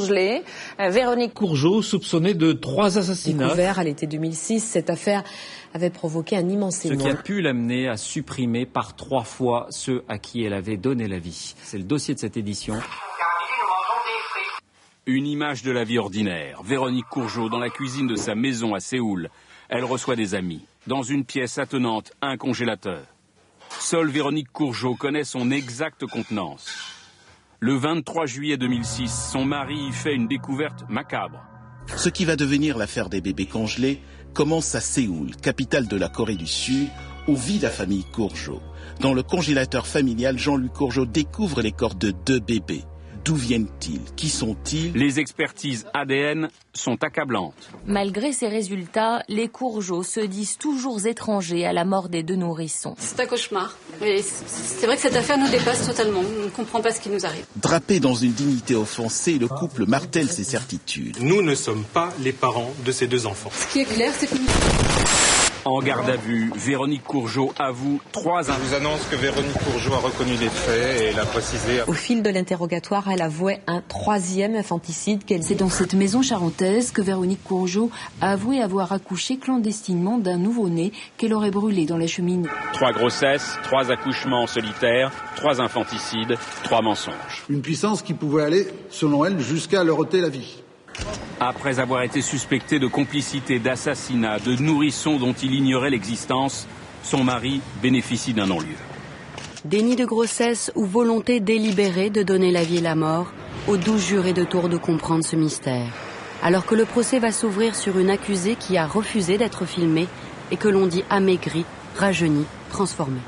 congelés. Véronique Courgeot, soupçonnée de 3 assassinats. Découvert à l'été 2006, cette affaire avait provoqué un immense émoi. Ce qui a pu l'amener à supprimer par 3 fois ceux à qui elle avait donné la vie. C'est le dossier de cette édition. Une image de la vie ordinaire. Véronique Courgeot dans la cuisine de sa maison à Séoul. Elle reçoit des amis. Dans une pièce attenante, un congélateur. Seule Véronique Courgeot connaît son exacte contenance. Le 23 juillet 2006, son mari y fait une découverte macabre. Ce qui va devenir l'affaire des bébés congelés commence à Séoul, capitale de la Corée du Sud, où vit la famille Courgeot. Dans le congélateur familial, Jean-Luc Courgeot découvre les corps de 2 bébés. D'où viennent-ils? Qui sont-ils? Les expertises ADN sont accablantes. Malgré ces résultats, les Courgeot se disent toujours étrangers à la mort des 2 nourrissons. C'est un cauchemar. Et c'est vrai que cette affaire nous dépasse totalement. On ne comprend pas ce qui nous arrive. Drapé dans une dignité offensée, le couple martèle ses certitudes. Nous ne sommes pas les parents de ces 2 enfants. Ce qui est clair, c'est que nous... En garde à vue, Véronique Courgeot avoue 3 Je vous annonce que Véronique Courgeot a reconnu les faits et elle a précisé... Au fil de l'interrogatoire, elle avouait un 3e infanticide. C'est dans cette maison charentaise que Véronique Courgeot a avoué avoir accouché clandestinement d'un nouveau-né qu'elle aurait brûlé dans la cheminée. 3 grossesses, 3 accouchements en solitaire, 3 infanticides, 3 mensonges. Une puissance qui pouvait aller, selon elle, jusqu'à leur ôter la vie. Après avoir été suspecté de complicité, d'assassinat, de nourrissons dont il ignorait l'existence, son mari bénéficie d'un non-lieu. Déni de grossesse ou volonté délibérée de donner la vie et la mort, aux 12 jurés de tour de comprendre ce mystère. Alors que le procès va s'ouvrir sur une accusée qui a refusé d'être filmée et que l'on dit amaigrie, rajeunie, transformée.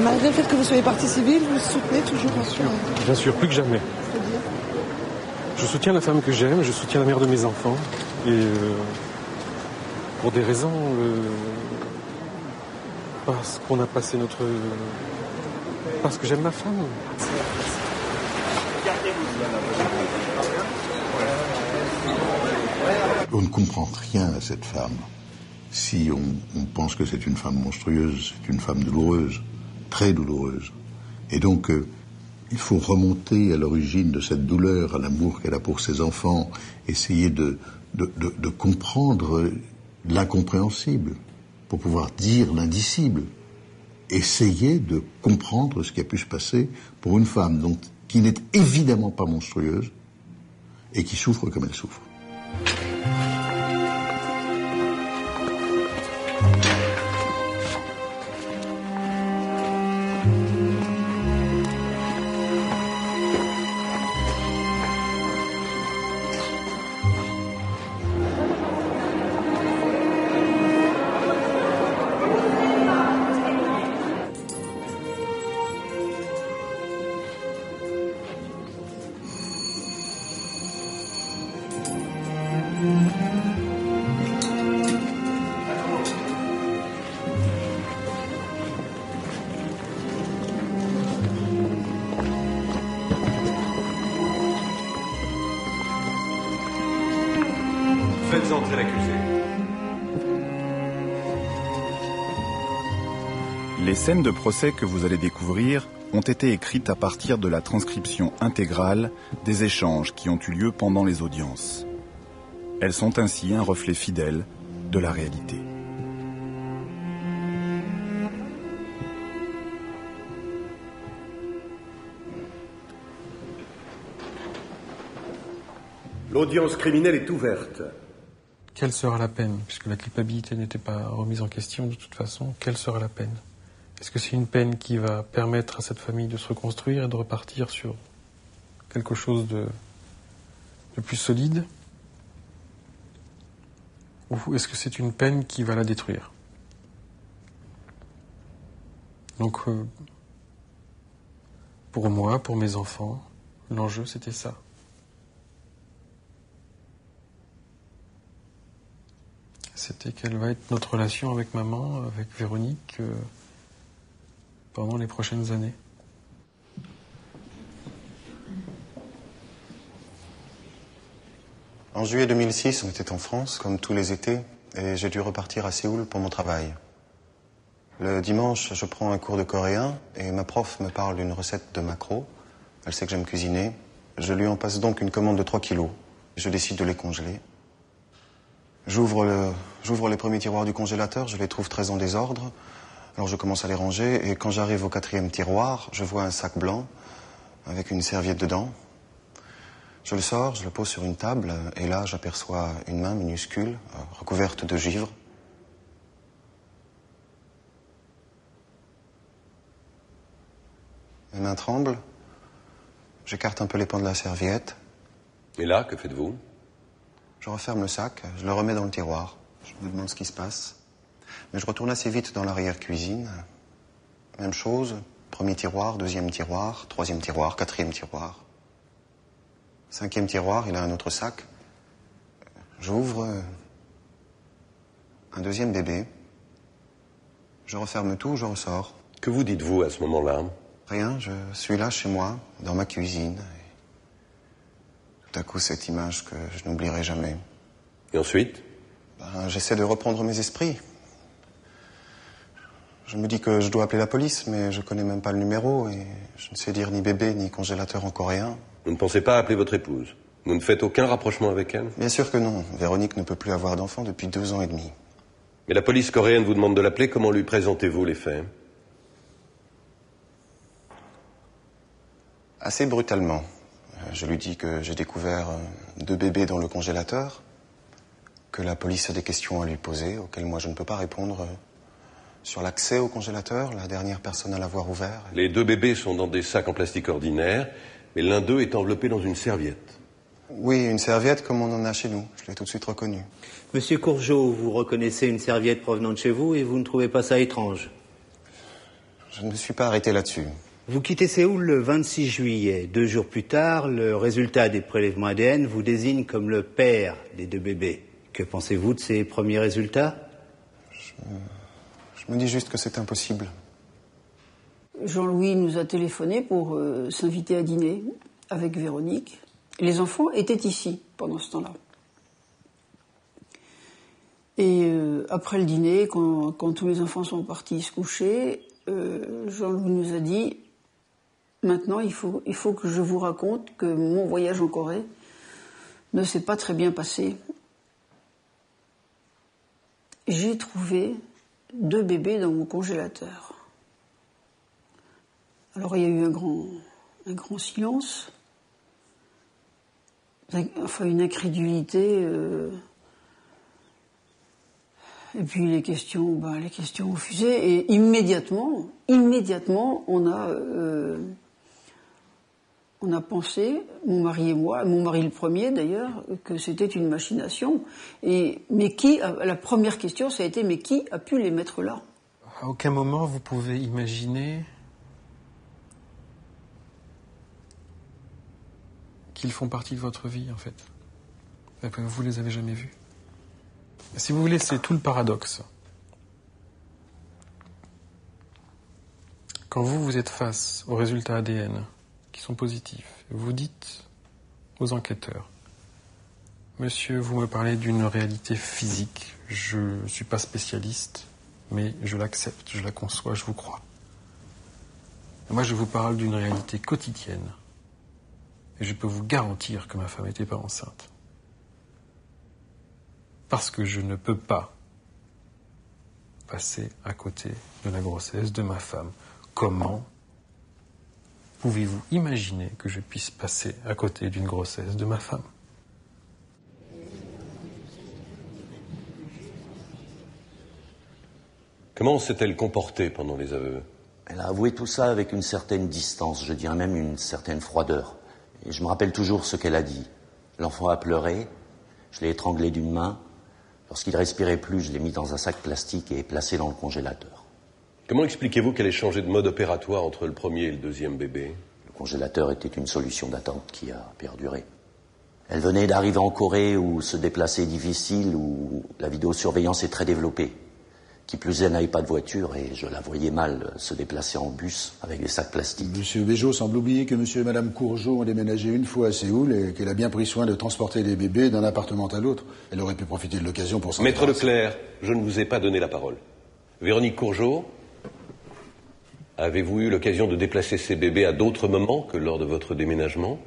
Malgré le fait que vous soyez partie civile, vous soutenez toujours bien sûr. Bien sûr, plus que jamais. Je soutiens la femme que j'aime, je soutiens la mère de mes enfants. Et pour des raisons... parce qu'on a passé notre... Parce que j'aime ma femme. On ne comprend rien à cette femme. Si on pense que c'est une femme monstrueuse, c'est une femme douloureuse, très douloureuse. Et donc, il faut remonter à l'origine de cette douleur, à l'amour qu'elle a pour ses enfants, essayer de comprendre l'incompréhensible pour pouvoir dire l'indicible. Essayer de comprendre ce qui a pu se passer pour une femme donc, qui n'est évidemment pas monstrueuse et qui souffre comme elle souffre. Faites entrer l'accusé. Les scènes de procès que vous allez découvrir ont été écrites à partir de la transcription intégrale des échanges qui ont eu lieu pendant les audiences. Elles sont ainsi un reflet fidèle de la réalité. L'audience criminelle est ouverte. Quelle sera la peine? Puisque la culpabilité n'était pas remise en question de toute façon, quelle sera la peine? Est-ce que c'est une peine qui va permettre à cette famille de se reconstruire et de repartir sur quelque chose de plus solide? Ou est-ce que c'est une peine qui va la détruire? Donc, pour moi, pour mes enfants, l'enjeu c'était ça. C'était quelle va être notre relation avec maman, avec Véronique, pendant les prochaines années. En juillet 2006, on était en France, comme tous les étés, et j'ai dû repartir à Séoul pour mon travail. Le dimanche, je prends un cours de coréen, et ma prof me parle d'une recette de maquereaux. Elle sait que j'aime cuisiner. Je lui en passe donc une commande de 3 kilos. Je décide de les congeler. J'ouvre les premiers tiroirs du congélateur, je les trouve très en désordre. Alors je commence à les ranger, et quand j'arrive au 4e tiroir, je vois un sac blanc, avec une serviette dedans. Je le sors, je le pose sur une table, et là, j'aperçois une main minuscule, recouverte de givre. Mes mains tremblent. J'écarte un peu les pans de la serviette. Et là, que faites-vous? Je referme le sac, je le remets dans le tiroir. Je me demande ce qui se passe. Mais je retourne assez vite dans l'arrière-cuisine. Même chose, 1er tiroir, 2e tiroir, 3e tiroir, 4e tiroir. 5e tiroir, il a un autre sac. J'ouvre un 2e bébé. Je referme tout, je ressors. Que vous dites-vous à ce moment-là? Rien, je suis là chez moi, dans ma cuisine. Et tout à coup, cette image que je n'oublierai jamais. Et ensuite? J'essaie de reprendre mes esprits. Je me dis que je dois appeler la police, mais je connais même pas le numéro et je ne sais dire ni bébé ni congélateur en coréen. Vous ne pensez pas appeler votre épouse? Vous ne faites aucun rapprochement avec elle? Bien sûr que non. Véronique ne peut plus avoir d'enfant depuis 2 ans et demi. Mais la police coréenne vous demande de l'appeler. Comment lui présentez-vous les faits? Assez brutalement. Je lui dis que j'ai découvert 2 bébés dans le congélateur, que la police a des questions à lui poser, auxquelles moi je ne peux pas répondre. Sur l'accès au congélateur, la dernière personne à l'avoir ouvert. Les 2 bébés sont dans des sacs en plastique ordinaire, mais l'un d'eux est enveloppé dans une serviette. Oui, une serviette comme on en a chez nous. Je l'ai tout de suite reconnue. Monsieur Courgeot, vous reconnaissez une serviette provenant de chez vous et vous ne trouvez pas ça étrange? Je ne me suis pas arrêté là-dessus. Vous quittez Séoul le 26 juillet. 2 jours plus tard, le résultat des prélèvements ADN vous désigne comme le père des 2 bébés. Que pensez-vous de ces premiers résultats? Je me dis juste que c'est impossible. Jean-Louis nous a téléphoné pour s'inviter à dîner avec Véronique. Les enfants étaient ici pendant ce temps-là. Et après le dîner, quand tous les enfants sont partis se coucher, Jean-Louis nous a dit « Maintenant, il faut que je vous raconte que mon voyage en Corée ne s'est pas très bien passé. J'ai trouvé 2 bébés dans mon congélateur. » Alors il y a eu un grand silence, enfin une incrédulité, et puis les questions ont fusé, et immédiatement, on a pensé, mon mari et moi, mon mari le premier d'ailleurs, que c'était une machination. Mais la première question, ça a été, mais qui a pu les mettre là? À aucun moment vous pouvez imaginer qu'ils font partie de votre vie, en fait. Vous les avez jamais vus. Si vous voulez, c'est tout le paradoxe. Quand vous êtes face aux résultats ADN qui sont positifs, vous dites aux enquêteurs, monsieur, vous me parlez d'une réalité physique, je ne suis pas spécialiste, mais je l'accepte, je la conçois, je vous crois. Et moi, je vous parle d'une réalité quotidienne. Et je peux vous garantir que ma femme n'était pas enceinte. Parce que je ne peux pas passer à côté de la grossesse de ma femme. Comment pouvez-vous imaginer que je puisse passer à côté d'une grossesse de ma femme? Comment s'est-elle comportée pendant les aveux? Elle a avoué tout ça avec une certaine distance, je dirais même une certaine froideur. Et je me rappelle toujours ce qu'elle a dit. L'enfant a pleuré, je l'ai étranglé d'une main. Lorsqu'il respirait plus, je l'ai mis dans un sac plastique et placé dans le congélateur. Comment expliquez-vous qu'elle ait changé de mode opératoire entre le premier et le deuxième bébé? Le congélateur était une solution d'attente qui a perduré. Elle venait d'arriver en Corée où se déplacer est difficile, où la vidéosurveillance est très développée. Qui plus est, elle n'avait pas de voiture et je la voyais mal se déplacer en bus avec des sacs plastiques. Monsieur Béjot semble oublier que monsieur et madame Courgeot ont déménagé une fois à Séoul et qu'elle a bien pris soin de transporter les bébés d'un appartement à l'autre. Elle aurait pu profiter de l'occasion pour s'en Maître Leclerc, je ne vous ai pas donné la parole. Véronique Courgeot, avez-vous eu l'occasion de déplacer ces bébés à d'autres moments que lors de votre déménagement?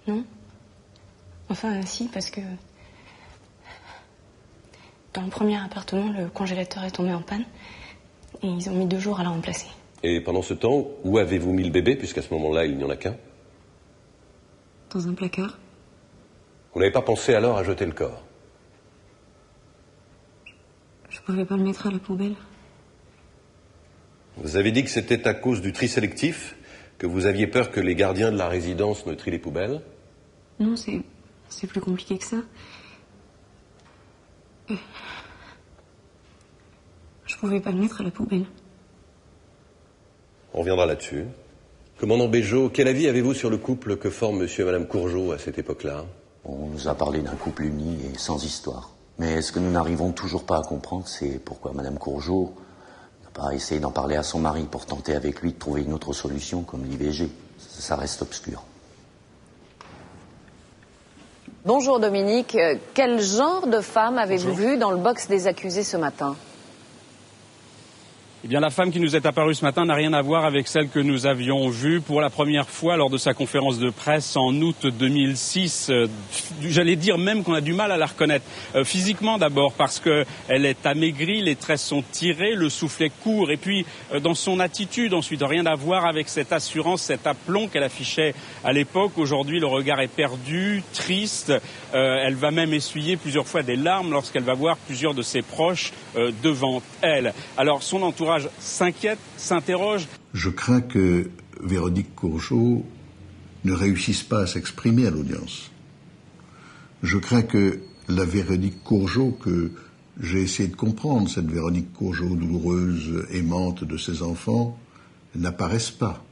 Non. Enfin, si, parce que dans le premier appartement, le congélateur est tombé en panne et ils ont mis 2 jours à la remplacer. Et pendant ce temps, où avez-vous mis le bébé, puisqu'à ce moment-là, il n'y en a qu'un? Dans un placard. Vous n'avez pas pensé alors à jeter le corps? Je pouvais pas le mettre à la poubelle. Vous avez dit que c'était à cause du tri sélectif, que vous aviez peur que les gardiens de la résidence ne trient les poubelles? Non, c'est plus compliqué que ça. Je pouvais pas le mettre à la poubelle. On reviendra là-dessus. Commandant Béjot, quel avis avez-vous sur le couple que forment monsieur et madame Courgeot à cette époque-là? On nous a parlé d'un couple uni et sans histoire. Mais ce que nous n'arrivons toujours pas à comprendre, c'est pourquoi madame Courgeot n'a pas essayé d'en parler à son mari pour tenter avec lui de trouver une autre solution comme l'IVG. Ça reste obscur. Bonjour Dominique, quel genre de femme avez-vous vu dans le box des accusés ce matin? Eh bien, la femme qui nous est apparue ce matin n'a rien à voir avec celle que nous avions vue pour la première fois lors de sa conférence de presse en août 2006. J'allais dire même qu'on a du mal à la reconnaître. Physiquement d'abord, parce qu'elle est amaigrie, les traits sont tirés, le souffle est court. Et puis, dans son attitude, ensuite, rien à voir avec cette assurance, cet aplomb qu'elle affichait à l'époque. Aujourd'hui, le regard est perdu, triste. Elle va même essuyer plusieurs fois des larmes lorsqu'elle va voir plusieurs de ses proches devant elle. Alors, son entourage s'inquiète, s'interroge. Je crains que Véronique Courgeot ne réussisse pas à s'exprimer à l'audience. Je crains que la Véronique Courgeot que j'ai essayé de comprendre, cette Véronique Courgeot douloureuse, aimante de ses enfants, n'apparaisse pas.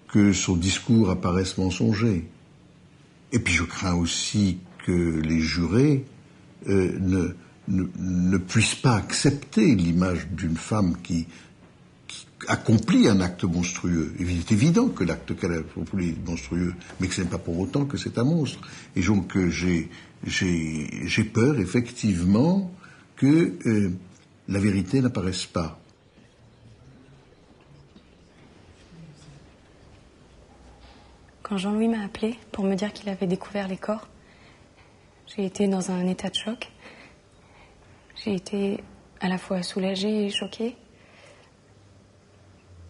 Que son discours apparaisse mensonger. Et puis je crains aussi que les jurés ne puisse pas accepter l'image d'une femme qui accomplit un acte monstrueux. Il est évident que l'acte qu'elle a accompli est monstrueux, mais que ce n'est pas pour autant que c'est un monstre. Et donc j'ai peur effectivement que la vérité n'apparaisse pas. Quand Jean-Louis m'a appelé pour me dire qu'il avait découvert les corps, j'ai été dans un état de choc. J'ai été à la fois soulagée et choquée.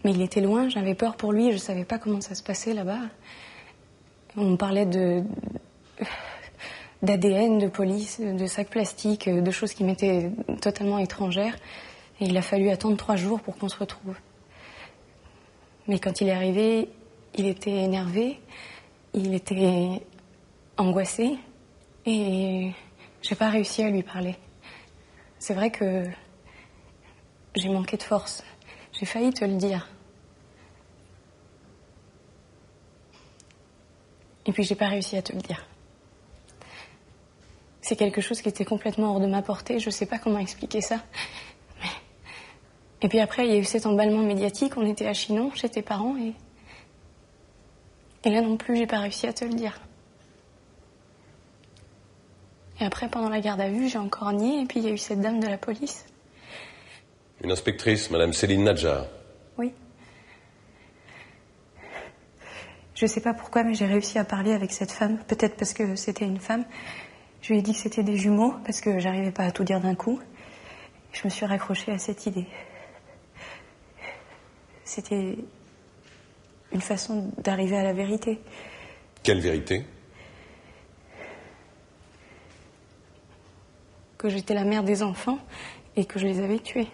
Mais il était loin, j'avais peur pour lui, je ne savais pas comment ça se passait là-bas. On me parlait d'ADN, de police, de sacs plastiques, de choses qui m'étaient totalement étrangères. Et il a fallu attendre 3 jours pour qu'on se retrouve. Mais quand il est arrivé, il était énervé, il était angoissé, et j'ai pas réussi à lui parler. C'est vrai que j'ai manqué de force. J'ai failli te le dire. Et puis j'ai pas réussi à te le dire. C'est quelque chose qui était complètement hors de ma portée, je sais pas comment expliquer ça. Et puis après, il y a eu cet emballement médiatique, on était à Chinon, chez tes parents, et là non plus, j'ai pas réussi à te le dire. Et après, pendant la garde à vue, j'ai encore nié, et puis il y a eu cette dame de la police. Une inspectrice, madame Céline Nadjar. Oui. Je sais pas pourquoi, mais j'ai réussi à parler avec cette femme. Peut-être parce que c'était une femme. Je lui ai dit que c'était des jumeaux, parce que j'arrivais pas à tout dire d'un coup. Je me suis raccrochée à cette idée. C'était une façon d'arriver à la vérité. Quelle vérité? Que j'étais la mère des enfants et que je les avais tués.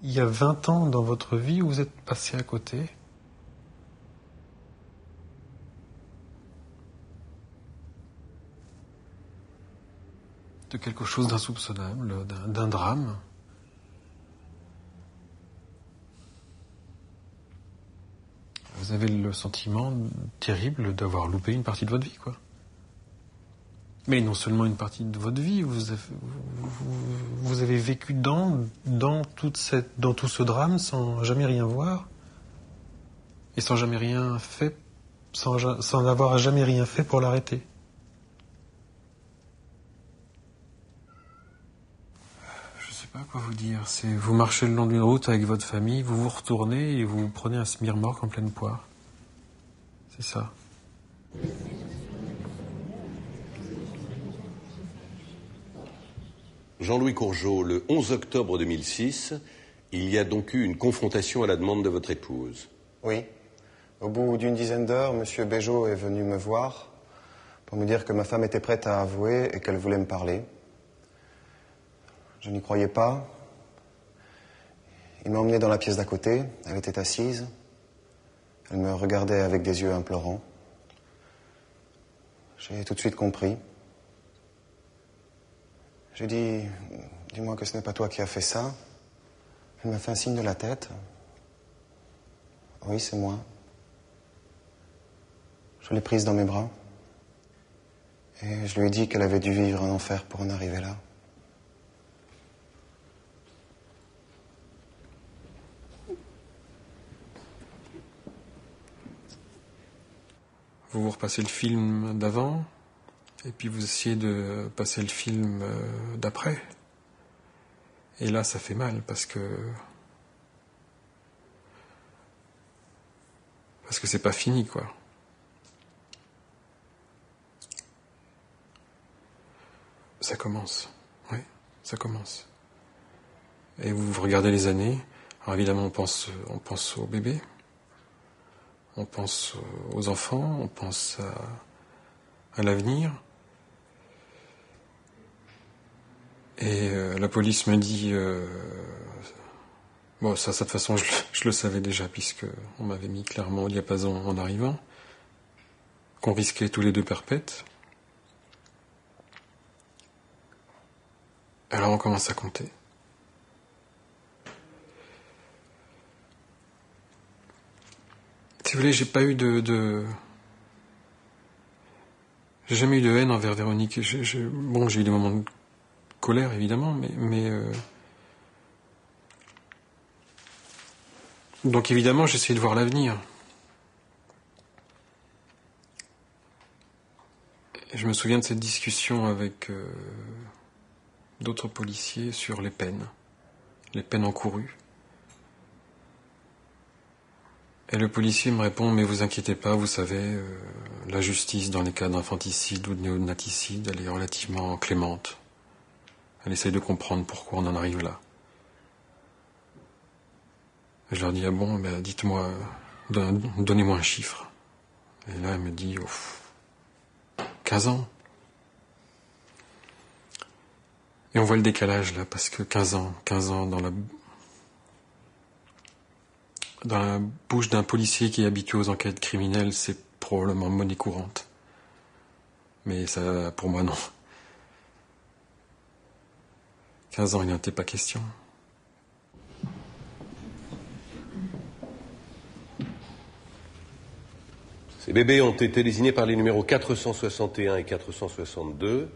Il y a 20 ans dans votre vie où vous êtes passé à côté. De quelque chose d'insoupçonnable, d'un drame. Vous avez le sentiment terrible d'avoir loupé une partie de votre vie, quoi. Mais non seulement une partie de votre vie, vous avez vécu dans tout ce drame sans jamais rien voir et sans jamais rien fait, sans avoir jamais rien fait pour l'arrêter. Je sais pas quoi vous dire. C'est vous marchez le long d'une route avec votre famille, vous vous retournez et vous prenez un smirmorque en pleine poire. C'est ça. Jean-Louis Courgeot, le 11 octobre 2006, il y a donc eu une confrontation à la demande de votre épouse. Oui. Au bout d'une dizaine d'heures, M. Béjot est venu me voir pour me dire que ma femme était prête à avouer et qu'elle voulait me parler. Je n'y croyais pas. Il m'a emmené dans la pièce d'à côté. Elle était assise. Elle me regardait avec des yeux implorants. J'ai tout de suite compris. J'ai dit, dis-moi que ce n'est pas toi qui as fait ça. Elle m'a fait un signe de la tête. Oui, c'est moi. Je l'ai prise dans mes bras. Et je lui ai dit qu'elle avait dû vivre un enfer pour en arriver là. Vous repassez le film d'avant, et puis vous essayez de passer le film d'après. Et là, ça fait mal, parce que c'est pas fini, quoi. Ça commence, oui, ça commence. Et vous regardez les années, alors évidemment on pense au bébé, on pense aux enfants, on pense à l'avenir. Et la police me dit... bon, ça de toute façon, je le savais déjà, puisque on m'avait mis clairement au diapason en arrivant, qu'on risquait tous les deux perpètes. Alors on commence à compter. Si vous voulez, j'ai jamais eu de haine envers Véronique. Bon, j'ai eu des moments de colère, évidemment, mais donc évidemment, j'essayais de voir l'avenir. Et je me souviens de cette discussion avec d'autres policiers sur les peines encourues. Et le policier me répond, mais vous inquiétez pas, vous savez, la justice dans les cas d'infanticide ou de néonaticide, elle est relativement clémente. Elle essaye de comprendre pourquoi on en arrive là. Et je leur dis, ah bon, ben dites-moi, donnez-moi un chiffre. Et là, elle me dit, 15 ans. Et on voit le décalage là, parce que 15 ans dans la bouche d'un policier qui est habitué aux enquêtes criminelles, c'est probablement monnaie courante. Mais ça, pour moi, non. 15 ans, il n'en était pas question. Ces bébés ont été désignés par les numéros 461 et 462.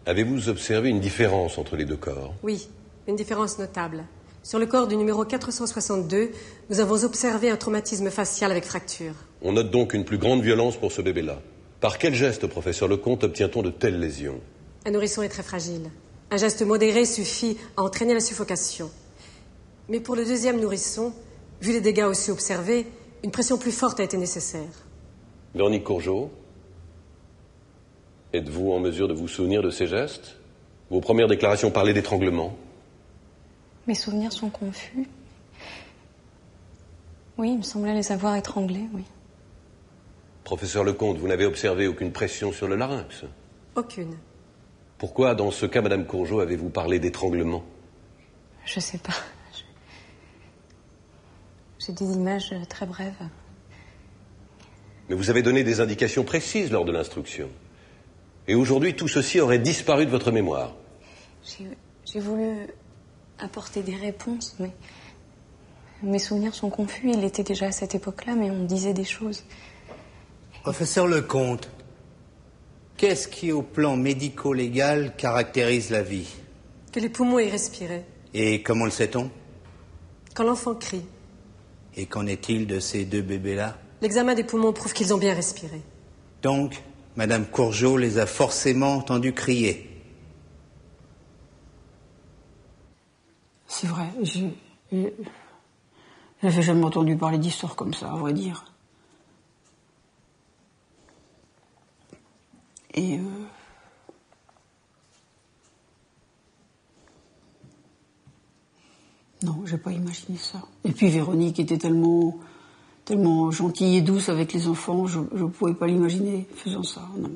Avez-vous observé une différence entre les deux corps? Oui, une différence notable. Sur le corps du numéro 462, nous avons observé un traumatisme facial avec fracture. On note donc une plus grande violence pour ce bébé-là. Par quel geste, professeur Lecomte, obtient-on de telles lésions? Un nourrisson est très fragile. Un geste modéré suffit à entraîner la suffocation. Mais pour le deuxième nourrisson, vu les dégâts aussi observés, une pression plus forte a été nécessaire. Véronique Courgeot, êtes-vous en mesure de vous souvenir de ces gestes? Vos premières déclarations parlaient d'étranglement. Mes souvenirs sont confus. Oui, il me semblait les avoir étranglés, oui. Professeur Lecomte, vous n'avez observé aucune pression sur le larynx? Aucune. Pourquoi, dans ce cas, Madame Courgeot, avez-vous parlé d'étranglement? Je sais pas. J'ai des images très brèves. Mais vous avez donné des indications précises lors de l'instruction. Et aujourd'hui, tout ceci aurait disparu de votre mémoire. J'ai voulu apporter des réponses, mais mes souvenirs sont confus. Il était déjà à cette époque-là, mais on me disait des choses. Professeur Lecomte, qu'est-ce qui, au plan médico-légal, caractérise la vie? Que les poumons aient respiré. Et comment le sait-on? Quand l'enfant crie. Et qu'en est-il de ces deux bébés-là? L'examen des poumons prouve qu'ils ont bien respiré. Donc, Madame Courgeot les a forcément entendus crier. C'est vrai, j'avais jamais entendu parler d'histoires comme ça, à vrai dire. Et non, j'ai pas imaginé ça. Et puis Véronique était tellement gentille et douce avec les enfants, je pouvais pas l'imaginer faisant ça, non.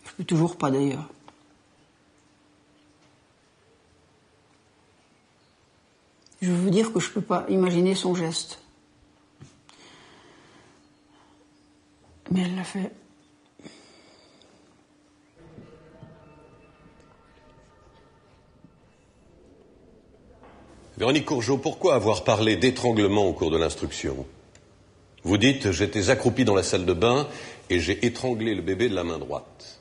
Je peux toujours pas d'ailleurs. Je veux dire que je peux pas imaginer son geste. Mais elle l'a fait. Véronique Courgeot, pourquoi avoir parlé d'étranglement au cours de l'instruction? Vous dites, j'étais accroupie dans la salle de bain et j'ai étranglé le bébé de la main droite.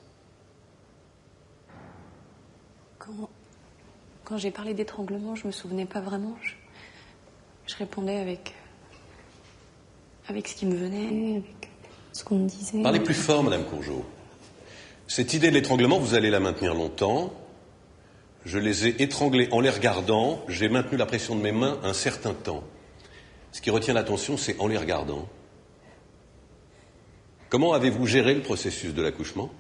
Quand j'ai parlé d'étranglement, je me souvenais pas vraiment. Je répondais avec ce qui me venait, avec ce qu'on me disait. Parlez plus fort, Madame Courgeot. Cette idée de l'étranglement, vous allez la maintenir longtemps. Je les ai étranglés en les regardant. J'ai maintenu la pression de mes mains un certain temps. Ce qui retient l'attention, c'est en les regardant. Comment avez-vous géré le processus de l'accouchement?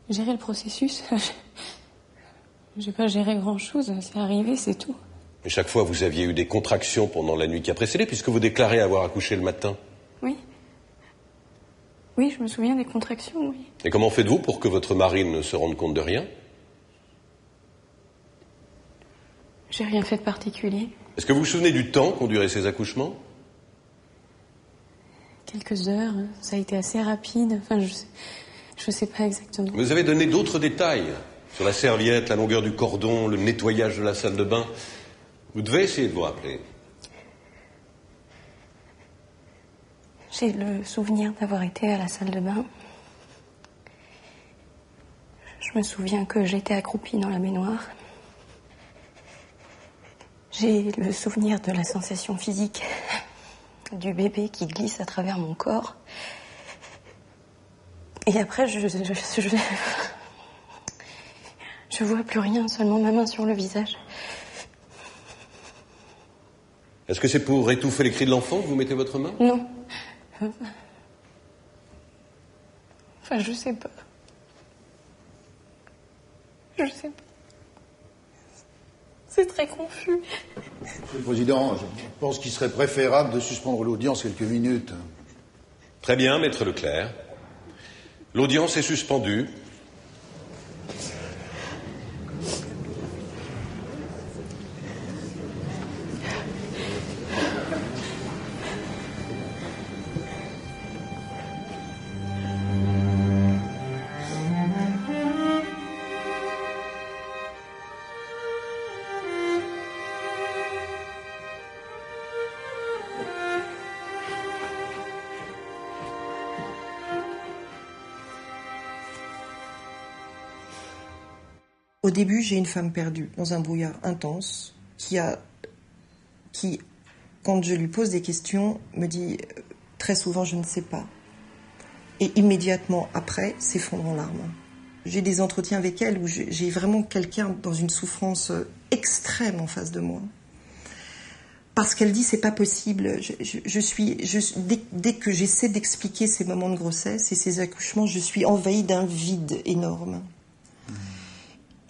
Gérer le processus? J'ai pas géré grand-chose. C'est arrivé, c'est tout. Et chaque fois, vous aviez eu des contractions pendant la nuit qui a précédé, puisque vous déclarez avoir accouché le matin. Oui. Oui, je me souviens des contractions, oui. Et comment faites-vous pour que votre mari ne se rende compte de rien? J'ai rien fait de particulier. Est-ce que vous vous souvenez du temps qu'ont duré ces accouchements? Quelques heures. Ça a été assez rapide. Enfin, je sais pas exactement. Vous avez donné d'autres détails sur la serviette, la longueur du cordon, le nettoyage de la salle de bain. Vous devez essayer de vous rappeler. J'ai le souvenir d'avoir été à la salle de bain. Je me souviens que j'étais accroupie dans la baignoire. J'ai le souvenir de la sensation physique du bébé qui glisse à travers mon corps. Et après, je vois plus rien, seulement ma main sur le visage. Est-ce que c'est pour étouffer les cris de l'enfant que vous mettez votre main? Non. Enfin, je sais pas. Je sais pas. C'est très confus. Monsieur le Président, je pense qu'il serait préférable de suspendre l'audience quelques minutes. Très bien, Maître Leclerc. L'audience est suspendue. Au début, j'ai une femme perdue dans un brouillard intense qui, quand je lui pose des questions, me dit très souvent « je ne sais pas ». Et immédiatement après, s'effondre en larmes. J'ai des entretiens avec elle où j'ai vraiment quelqu'un dans une souffrance extrême en face de moi. Parce qu'elle dit « c'est pas possible ». Dès que j'essaie d'expliquer ces moments de grossesse et ces accouchements, je suis envahie d'un vide énorme.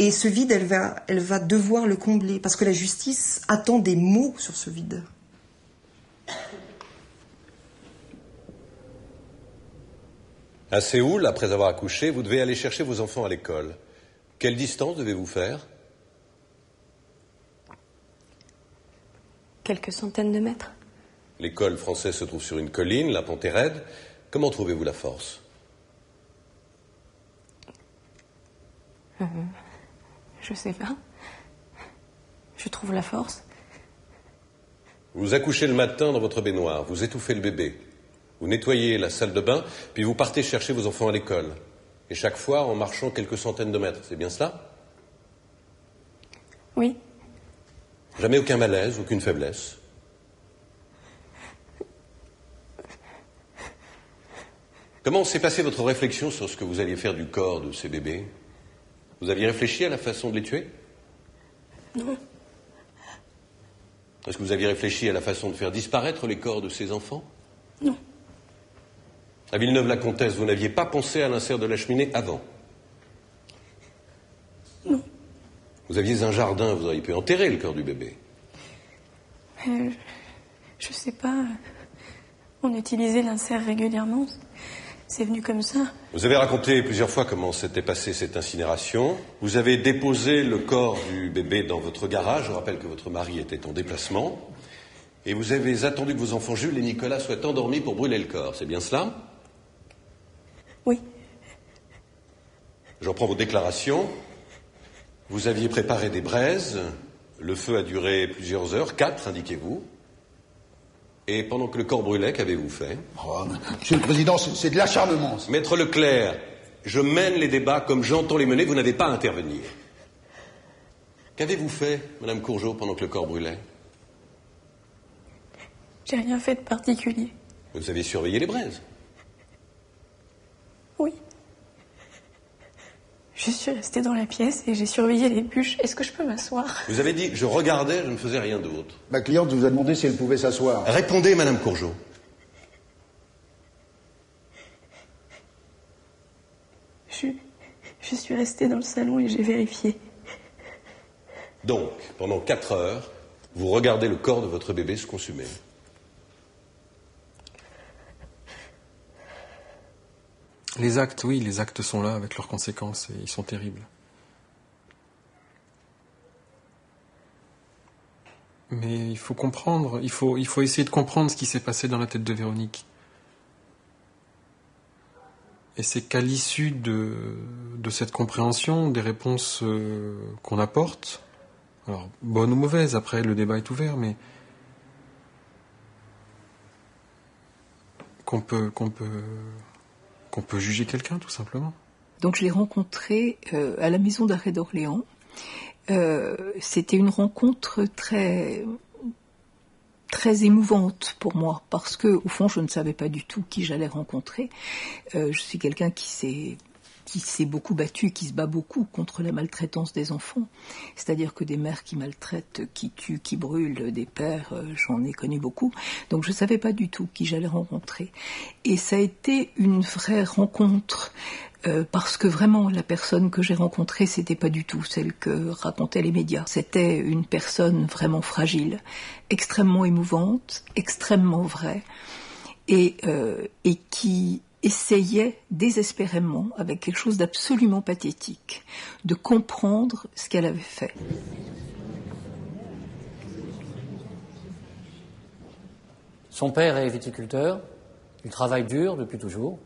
Et ce vide, elle va devoir le combler, parce que la justice attend des mots sur ce vide. À Séoul, après avoir accouché, vous devez aller chercher vos enfants à l'école. Quelle distance devez-vous faire? Quelques centaines de mètres. L'école française se trouve sur une colline, la pente est raide. Comment trouvez-vous la force? Je sais pas. Je trouve la force. Vous accouchez le matin dans votre baignoire, vous étouffez le bébé. Vous nettoyez la salle de bain, puis vous partez chercher vos enfants à l'école. Et chaque fois en marchant quelques centaines de mètres, c'est bien cela? Oui. Jamais aucun malaise, aucune faiblesse? Comment s'est passée votre réflexion sur ce que vous alliez faire du corps de ces bébés? Vous aviez réfléchi à la façon de les tuer? Non. Est-ce que vous aviez réfléchi à la façon de faire disparaître les corps de ces enfants? Non. À Villeneuve-la-Comtesse, vous n'aviez pas pensé à l'insert de la cheminée avant? Non. Vous aviez un jardin, vous auriez pu enterrer le corps du bébé. Je sais pas. On utilisait l'insert régulièrement. C'est venu comme ça. Vous avez raconté plusieurs fois comment s'était passée cette incinération. Vous avez déposé le corps du bébé dans votre garage. Je rappelle que votre mari était en déplacement. Et vous avez attendu que vos enfants Jules et Nicolas soient endormis pour brûler le corps. C'est bien cela? Oui. J'en prends vos déclarations. Vous aviez préparé des braises. Le feu a duré plusieurs heures, 4, indiquez-vous. Et pendant que le corps brûlait, qu'avez-vous fait? Oh, Monsieur le Président, c'est de l'acharnement. Maître Leclerc, je mène les débats comme j'entends les mener, vous n'avez pas à intervenir. Qu'avez-vous fait, Madame Courgeot, pendant que le corps brûlait? J'ai rien fait de particulier. Vous avez surveillé les braises? Oui. Je suis restée dans la pièce et j'ai surveillé les bûches. Est-ce que je peux m'asseoir? Vous avez dit, je regardais, je ne faisais rien d'autre. Ma cliente vous a demandé si elle pouvait s'asseoir. Répondez, Madame Courgeot. Je suis restée dans le salon et j'ai vérifié. Donc, pendant 4 heures, vous regardez le corps de votre bébé se consumer. Les actes, oui, les actes sont là avec leurs conséquences et ils sont terribles. Mais il faut comprendre, il faut essayer de comprendre ce qui s'est passé dans la tête de Véronique. Et c'est qu'à l'issue de cette compréhension, des réponses qu'on apporte, alors bonnes ou mauvaises, après le débat est ouvert, mais qu'on peut juger quelqu'un, tout simplement. Donc je l'ai rencontré à la maison d'arrêt d'Orléans. C'était une rencontre très émouvante pour moi, parce que au fond je ne savais pas du tout qui j'allais rencontrer. Je suis quelqu'un qui s'est beaucoup battu, qui se bat beaucoup contre la maltraitance des enfants. C'est-à-dire que des mères qui maltraitent, qui tuent, qui brûlent, des pères, j'en ai connu beaucoup. Donc je ne savais pas du tout qui j'allais rencontrer. Et ça a été une vraie rencontre, parce que vraiment la personne que j'ai rencontrée, c'était pas du tout celle que racontaient les médias. C'était une personne vraiment fragile, extrêmement émouvante, extrêmement vraie, et qui essayait désespérément, avec quelque chose d'absolument pathétique, de comprendre ce qu'elle avait fait. Son père est viticulteur, il travaille dur depuis toujours.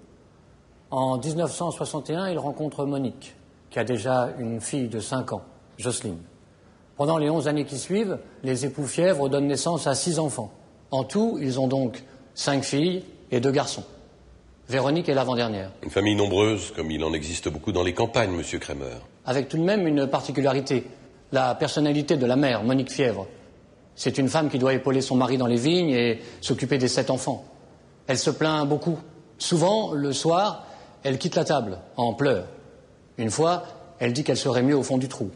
En 1961, il rencontre Monique, qui a déjà une fille de 5 ans, Jocelyne. Pendant les 11 années qui suivent, les époux Fièvre donnent naissance à 6 enfants. En tout, ils ont donc 5 filles et 2 garçons. Véronique est l'avant-dernière. Une famille nombreuse, comme il en existe beaucoup dans les campagnes, Monsieur Kremer. Avec tout de même une particularité, la personnalité de la mère, Monique Fièvre. C'est une femme qui doit épauler son mari dans les vignes et s'occuper des 7 enfants. Elle se plaint beaucoup. Souvent, le soir, elle quitte la table, en pleurs. Une fois, elle dit qu'elle serait mieux au fond du trou.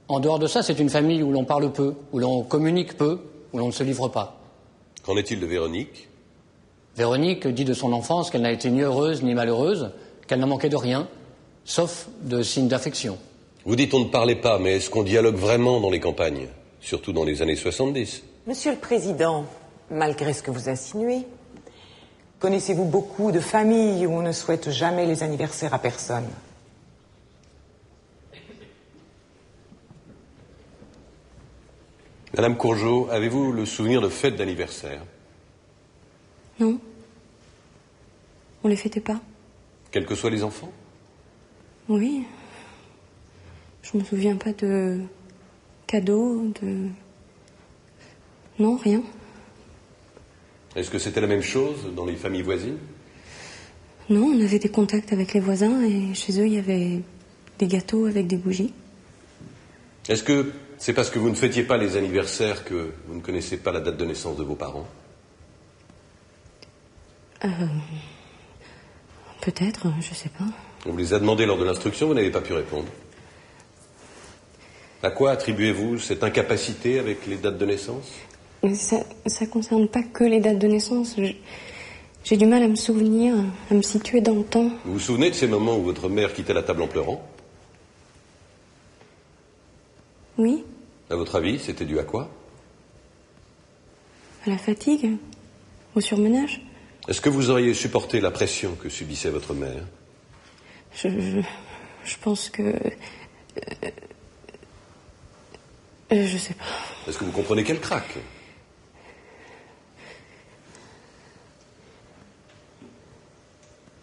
En dehors de ça, c'est une famille où l'on parle peu, où l'on communique peu, où l'on ne se livre pas. Qu'en est-il de Véronique? Véronique dit de son enfance qu'elle n'a été ni heureuse ni malheureuse, qu'elle n'a manqué de rien, sauf de signes d'affection. Vous dites on ne parlait pas, mais est-ce qu'on dialogue vraiment dans les campagnes? Surtout dans les années 70. Monsieur le Président, malgré ce que vous insinuez, Connaissez-vous beaucoup de familles où on ne souhaite jamais les anniversaires à personne? Madame Courgeot, avez-vous le souvenir de fêtes d'anniversaire? Non. On les fêtait pas. Quels que soient les enfants? Oui. Je me souviens pas de cadeaux, de... Non, rien. Est-ce que c'était la même chose dans les familles voisines? Non, on avait des contacts avec les voisins et chez eux, il y avait des gâteaux avec des bougies. Est-ce que c'est parce que vous ne fêtiez pas les anniversaires que vous ne connaissez pas la date de naissance de vos parents? Peut-être, je sais pas. On vous les a demandés lors de l'instruction, vous n'avez pas pu répondre. À quoi attribuez-vous cette incapacité avec les dates de naissance? Mais ça concerne pas que les dates de naissance. J'ai du mal à me souvenir, à me situer dans le temps. Vous vous souvenez de ces moments où votre mère quittait la table en pleurant? Oui. À votre avis, c'était dû à quoi? À la fatigue, au surmenage. Est-ce que vous auriez supporté la pression que subissait votre mère? Je pense que... je sais pas. Est-ce que vous comprenez qu'elle craque?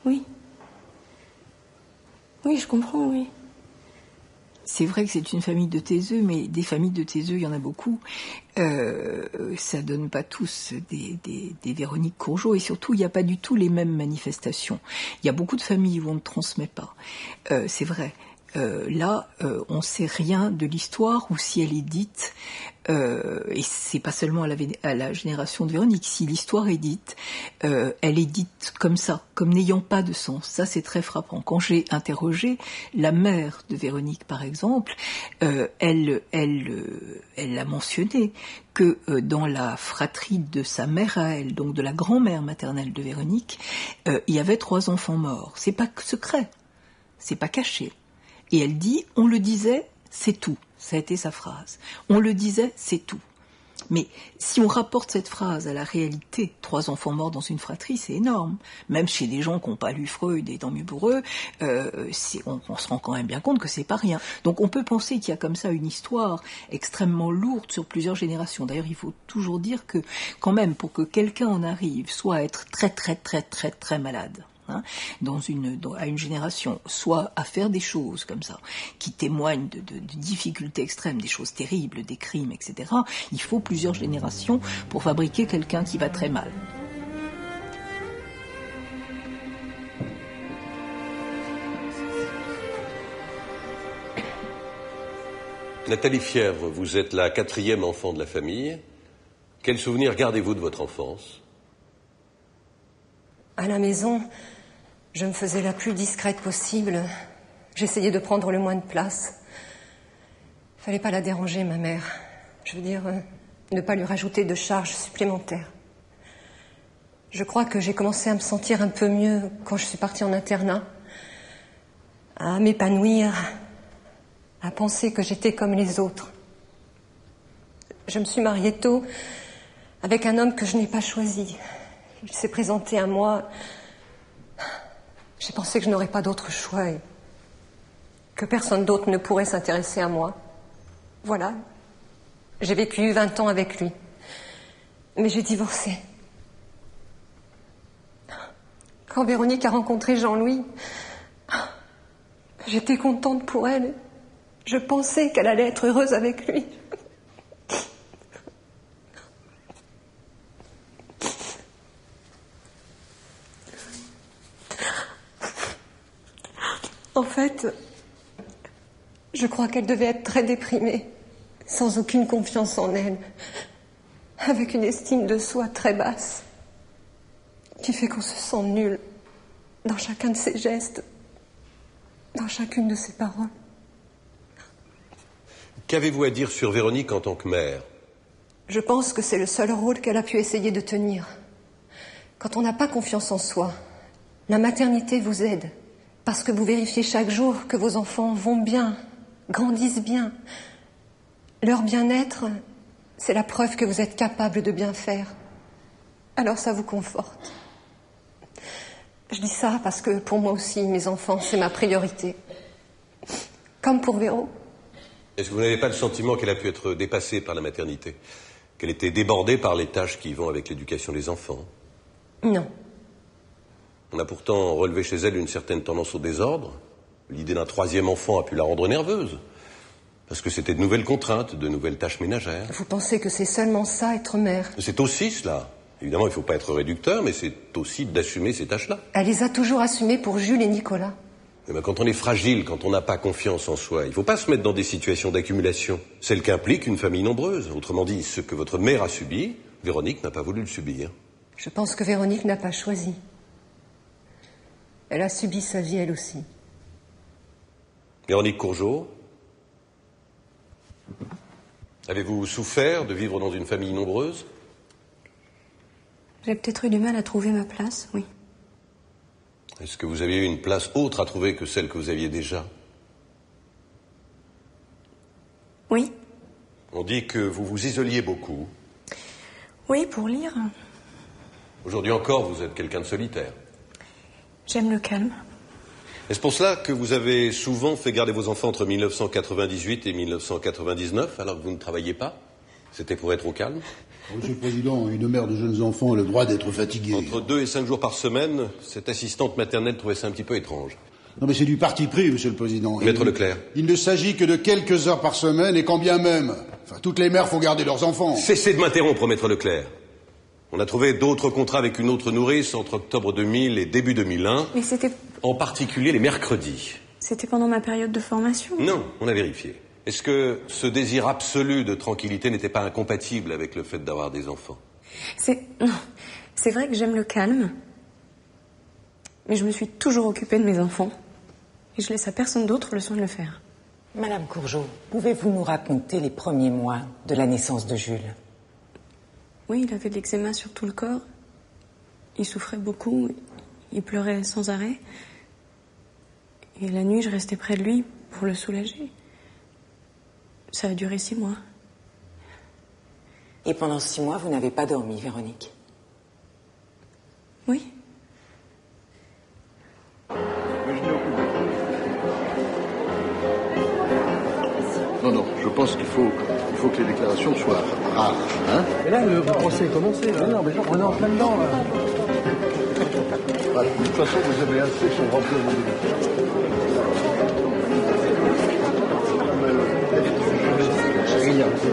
Oui. Oui, je comprends, oui. C'est vrai que c'est une famille de taiseux, mais des familles de taiseux, il y en a beaucoup. Ça donne pas tous des Véronique Courgeot, et surtout, il n'y a pas du tout les mêmes manifestations. Il y a beaucoup de familles où on ne transmet pas. C'est vrai. Là, on sait rien de l'histoire, ou si elle est dite, et c'est pas seulement à la génération de Véronique, si l'histoire est dite, elle est dite comme ça, comme n'ayant pas de sens. Ça, c'est très frappant. Quand j'ai interrogé la mère de Véronique, par exemple, elle a mentionné que dans la fratrie de sa mère à elle, donc de la grand-mère maternelle de Véronique, il y avait 3 enfants morts. C'est pas secret, c'est pas caché. Et elle dit, on le disait, c'est tout. Ça a été sa phrase. On le disait, c'est tout. Mais si on rapporte cette phrase à la réalité, 3 enfants morts dans une fratrie, c'est énorme. Même chez des gens qui n'ont pas lu Freud et tant mieux pour eux, on se rend quand même bien compte que c'est pas rien. Donc on peut penser qu'il y a comme ça une histoire extrêmement lourde sur plusieurs générations. D'ailleurs, il faut toujours dire que, quand même, pour que quelqu'un en arrive, soit à être très très très très très malade, à une génération, soit à faire des choses comme ça, qui témoignent de difficultés extrêmes, des choses terribles, des crimes, etc., il faut plusieurs générations pour fabriquer quelqu'un qui va très mal. Nathalie Fièvre, vous êtes la 4e enfant de la famille. Quel souvenir gardez-vous de votre enfance? À la maison, je me faisais la plus discrète possible. J'essayais de prendre le moins de place. Fallait pas la déranger, ma mère. Je veux dire, ne pas lui rajouter de charges supplémentaires. Je crois que j'ai commencé à me sentir un peu mieux quand je suis partie en internat, à m'épanouir, à penser que j'étais comme les autres. Je me suis mariée tôt avec un homme que je n'ai pas choisi. Il s'est présenté à moi. J'ai pensé que je n'aurais pas d'autre choix et que personne d'autre ne pourrait s'intéresser à moi. Voilà. J'ai vécu 20 ans avec lui. Mais j'ai divorcé. Quand Véronique a rencontré Jean-Louis, j'étais contente pour elle. Je pensais qu'elle allait être heureuse avec lui. En fait, je crois qu'elle devait être très déprimée, sans aucune confiance en elle, avec une estime de soi très basse, qui fait qu'on se sent nul dans chacun de ses gestes, dans chacune de ses paroles. Qu'avez-vous à dire sur Véronique en tant que mère? Je pense que c'est le seul rôle qu'elle a pu essayer de tenir. Quand on n'a pas confiance en soi, la maternité vous aide. Parce que vous vérifiez chaque jour que vos enfants vont bien, grandissent bien. Leur bien-être, c'est la preuve que vous êtes capable de bien faire. Alors ça vous conforte. Je dis ça parce que pour moi aussi, mes enfants, c'est ma priorité. Comme pour Véro. Est-ce que vous n'avez pas le sentiment qu'elle a pu être dépassée par la maternité? Qu'elle était débordée par les tâches qui vont avec l'éducation des enfants? Non. On a pourtant relevé chez elle une certaine tendance au désordre. L'idée d'un 3e enfant a pu la rendre nerveuse. Parce que c'était de nouvelles contraintes, de nouvelles tâches ménagères. Vous pensez que c'est seulement ça, être mère? C'est aussi cela. Évidemment, il ne faut pas être réducteur, mais c'est aussi d'assumer ces tâches-là. Elle les a toujours assumées pour Jules et Nicolas. Eh bien, quand on est fragile, quand on n'a pas confiance en soi, il ne faut pas se mettre dans des situations d'accumulation. Celle qu'implique une famille nombreuse. Autrement dit, ce que votre mère a subi, Véronique n'a pas voulu le subir. Je pense que Véronique n'a pas choisi. Elle a subi sa vie, elle aussi. Véronique Courgeot, avez-vous souffert de vivre dans une famille nombreuse? J'ai peut-être eu du mal à trouver ma place, oui. Est-ce que vous aviez eu une place autre à trouver que celle que vous aviez déjà? Oui. On dit que vous vous isoliez beaucoup. Oui, pour lire. Aujourd'hui encore, vous êtes quelqu'un de solitaire. J'aime le calme. Est-ce pour cela que vous avez souvent fait garder vos enfants entre 1998 et 1999, alors que vous ne travailliez pas? C'était pour être au calme? Monsieur le Président, une mère de jeunes enfants a le droit d'être fatiguée. Entre 2 et 5 jours par semaine, cette assistante maternelle trouvait ça un petit peu étrange. Non mais c'est du parti pris, Monsieur le Président. Maître Leclerc. Il ne s'agit que de quelques heures par semaine, et quand bien même. Enfin, toutes les mères font garder leurs enfants. Cessez de m'interrompre, Maître Leclerc. On a trouvé d'autres contrats avec une autre nourrice entre octobre 2000 et début 2001. Mais c'était... En particulier les mercredis. C'était pendant ma période de formation. Non, on a vérifié. Est-ce que ce désir absolu de tranquillité n'était pas incompatible avec le fait d'avoir des enfants? C'est vrai que j'aime le calme. Mais je me suis toujours occupée de mes enfants. Et je laisse à personne d'autre le soin de le faire. Madame Courgeot, pouvez-vous nous raconter les premiers mois de la naissance de Jules? Oui, il avait de l'eczéma sur tout le corps. Il souffrait beaucoup. Il pleurait sans arrêt. Et la nuit, je restais près de lui pour le soulager. Ça a duré 6 mois. Et pendant 6 mois, vous n'avez pas dormi, Véronique? Oui. Non, je pense qu'il faut que les déclarations soient rares. Hein? Mais là, le procès est commencé. Là. Non, mais genre, on est en plein dedans, là. Voilà, de toute façon, vous avez assez pour remplir vos déclarations.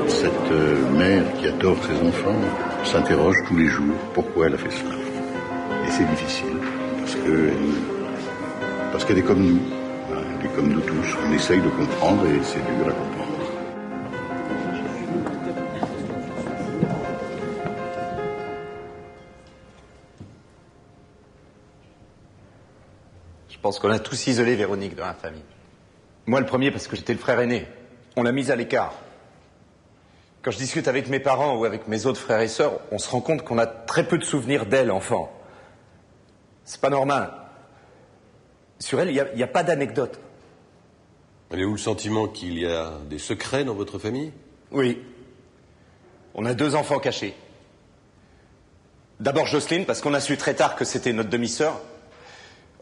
Cette mère qui adore ses enfants s'interroge tous les jours pourquoi elle a fait cela. Et c'est difficile, parce qu'elle est comme nous. Elle est comme nous tous. On essaye de comprendre et c'est dur à comprendre. Je pense qu'on a tous isolé Véronique dans la famille. Moi le premier parce que j'étais le frère aîné. On l'a mise à l'écart. Quand je discute avec mes parents ou avec mes autres frères et sœurs, on se rend compte qu'on a très peu de souvenirs d'elle, enfant. C'est pas normal. Sur elle, il n'y a pas d'anecdote. Avez-vous le sentiment qu'il y a des secrets dans votre famille? Oui. On a 2 enfants cachés. D'abord Jocelyne, parce qu'on a su très tard que c'était notre demi-sœur,